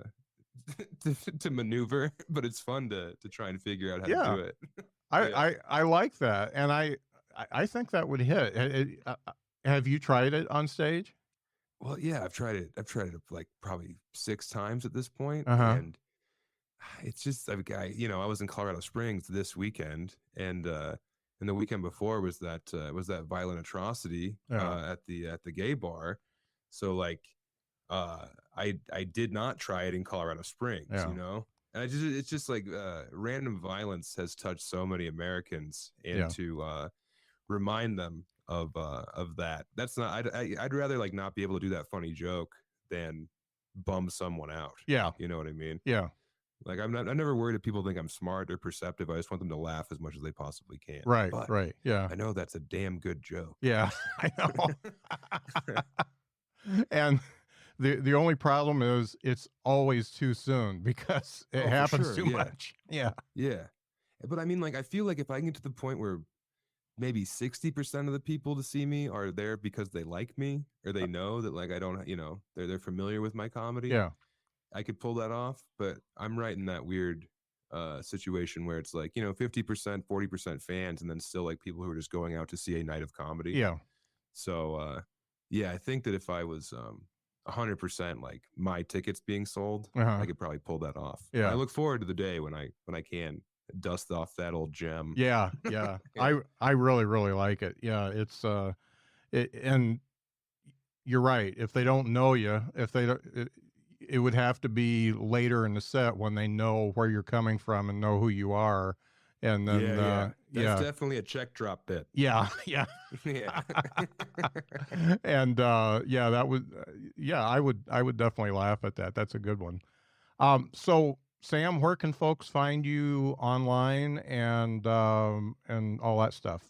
maneuver, but it's fun to try and figure out how to do it. I like that, and I think that would hit. Have you tried it on stage? Well, yeah, I've tried it like probably 6 times at this point, and it's just I was in Colorado Springs this weekend, and the weekend before was that violent atrocity at the gay bar. So like I did not try it in Colorado Springs, you know, and it's just like random violence has touched so many Americans, and to remind them of that. That's not. I'd rather like not be able to do that funny joke than bum someone out. Yeah, you know what I mean. Yeah. Like I'm never worried if people think I'm smart or perceptive. I just want them to laugh as much as they possibly can. Right, but right. Yeah. I know that's a damn good joke. Yeah, I know. And the only problem is it's always too soon because it happens too much. Yeah. Yeah. But I mean, like, I feel like if I can get to the point where maybe 60% of the people to see me are there because they like me, or they know that like I don't, you know, they're familiar with my comedy. Yeah. I could pull that off, but I'm right in that weird situation where it's like, you know, 50%, 40% fans, and then still like people who are just going out to see a night of comedy. Yeah. So yeah, I think that if I was 100% like my tickets being sold, I could probably pull that off. Yeah. I look forward to the day when I can dust off that old gem. Yeah, yeah. I really, really like it. Yeah, it's and you're right. If they don't know you, it would have to be later in the set when they know where you're coming from and know who you are, And then, That's definitely a check drop bit. Yeah. Yeah. And, that would, I would definitely laugh at that. That's a good one. So Sam, where can folks find you online and all that stuff?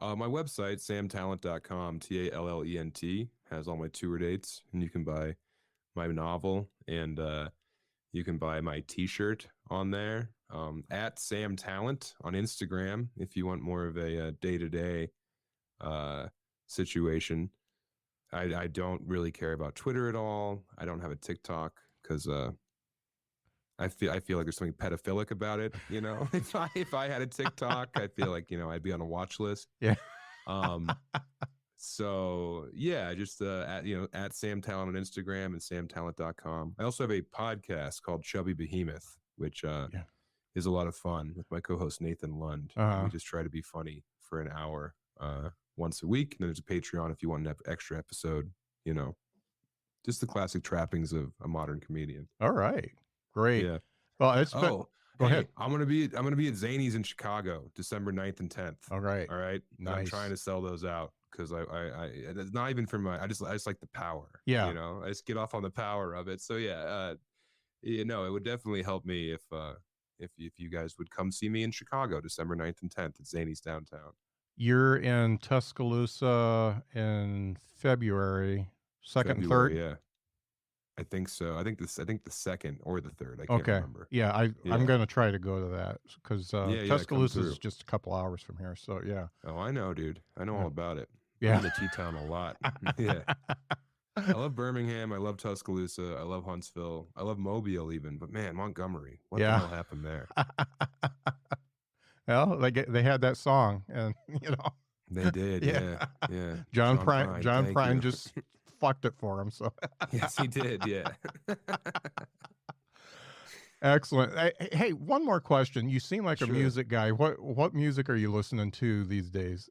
My website, samtallent.com, Tallent, has all my tour dates, and you can buy my novel, and you can buy my t-shirt on there, at Sam Tallent on Instagram, if you want more of a day-to-day situation. I don't really care about Twitter at all. I don't have a TikTok because I feel like there's something pedophilic about it. You know, if I had a TikTok, I feel like, I'd be on a watch list. Yeah. So yeah, just at Sam Tallent on Instagram and samtallent.com. I also have a podcast called Chubby Behemoth, which is a lot of fun with my co-host Nathan Lund. We just try to be funny for an hour once a week. And then there's a Patreon if you want an extra episode. Just the classic trappings of a modern comedian. All right. Great. Yeah. Well, it's go ahead. I'm gonna be at Zany's in Chicago, December 9th and 10th. All right. Nice. I'm trying to sell those out because I it's not even for I just like the power. Yeah. I just get off on the power of it. So yeah, it would definitely help me if you guys would come see me in Chicago, December 9th and 10th at Zany's downtown. You're in Tuscaloosa in February, 2nd and 3rd. Yeah. I think so. I think the 2nd or the 3rd. I can't remember. Yeah, I'm going to try to go to that because Tuscaloosa is just a couple hours from here. So yeah. Oh, I know, dude. I know all about it. Yeah. I'm in the T-Town a lot. Yeah. I love Birmingham. I love Tuscaloosa. I love Huntsville. I love Mobile even. But man, Montgomery. What the hell happened there? Well, they had that song, and they did. Yeah. John Prine just fucked it for him. So yes, he did. Yeah. Excellent. Hey, one more question. You seem like a music guy. What music are you listening to these days?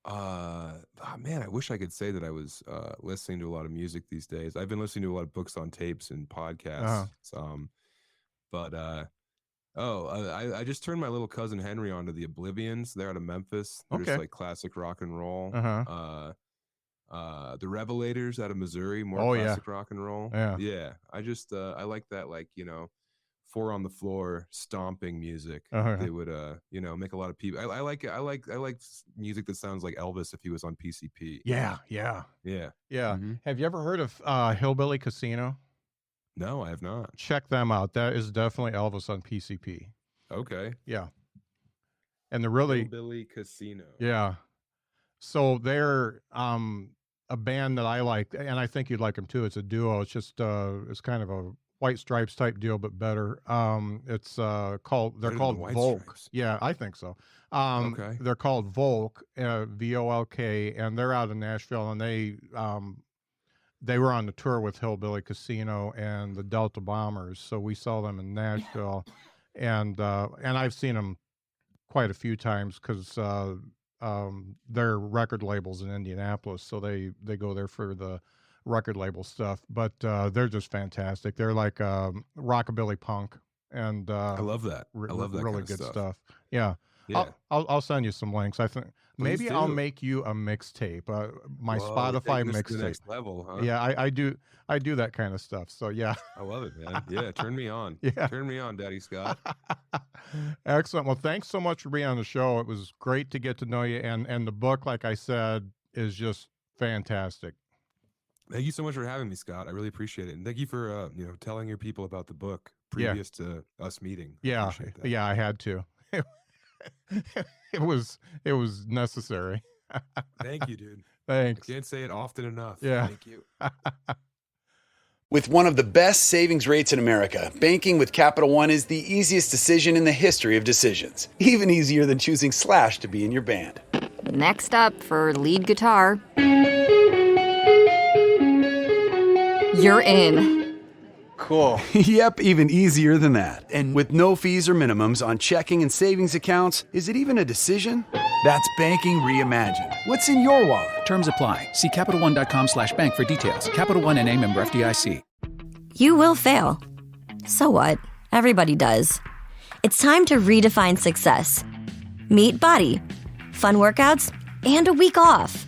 Man, I wish I could say that I was listening to a lot of music these days. I've been listening to a lot of books on tapes and podcasts. I just turned my little cousin Henry onto the Oblivions. They're out of Memphis. They're just like classic rock and roll. The Revelators out of Missouri, more classic rock and roll. Yeah. I just I like that, like, four on the floor stomping music. They would make a lot of people. I like music that sounds like Elvis if he was on PCP. Yeah. Mm-hmm. Have you ever heard of Hillbilly Casino? No, I have not. Check them out. That is definitely Elvis on PCP. Okay. Yeah. And they're really Hillbilly Casino. Yeah. So they're a band that I like, and I think you'd like them too. It's a duo. It's just it's kind of a White Stripes type deal, but better. It's called Volk. Stripes. Yeah, I think so. Okay. They're called Volk, Volk, and they're out of Nashville, and they were on the tour with Hillbilly Casino and the Delta Bombers. So we saw them in Nashville, and I've seen them quite a few times because their record label's in Indianapolis, so they go there for the record label stuff. But they're just fantastic. They're like rockabilly punk, and I love that. I love that really kind of good stuff. Yeah. I'll send you some links. I think maybe I'll make you a mixtape, my Spotify mixtape. Next level, huh? Yeah, I do that kind of stuff. So yeah, I love it, man. Yeah, turn me on. Yeah, turn me on, Daddy Scott. Excellent. Well, thanks so much for being on the show. It was great to get to know you, and the book, like I said, is just fantastic. Thank you so much for having me, Scott. I really appreciate it, and thank you for telling your people about the book previous to us meeting. Yeah, I had to. It was necessary. Thank you, dude. Thanks. I can't say it often enough. Yeah. Thank you. With one of the best savings rates in America, banking with Capital One is the easiest decision in the history of decisions. Even easier than choosing Slash to be in your band. Next up for lead guitar, you're in. Cool. Yep, even easier than that. And with no fees or minimums on checking and savings accounts, is it even a decision? That's banking reimagined. What's in your wallet? Terms apply. See CapitalOne.com/bank for details. Capital One NA, member FDIC. You will fail. So what? Everybody does. It's time to redefine success. Meet BODY. Fun workouts and a week off.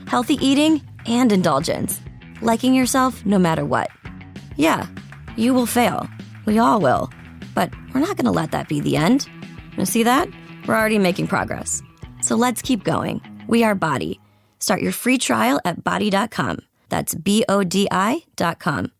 Healthy eating and indulgence. Liking yourself no matter what. Yeah, you will fail. We all will. But we're not going to let that be the end. You see that? We're already making progress. So let's keep going. We are BODY. Start your free trial at BODY.com. That's BODI.com.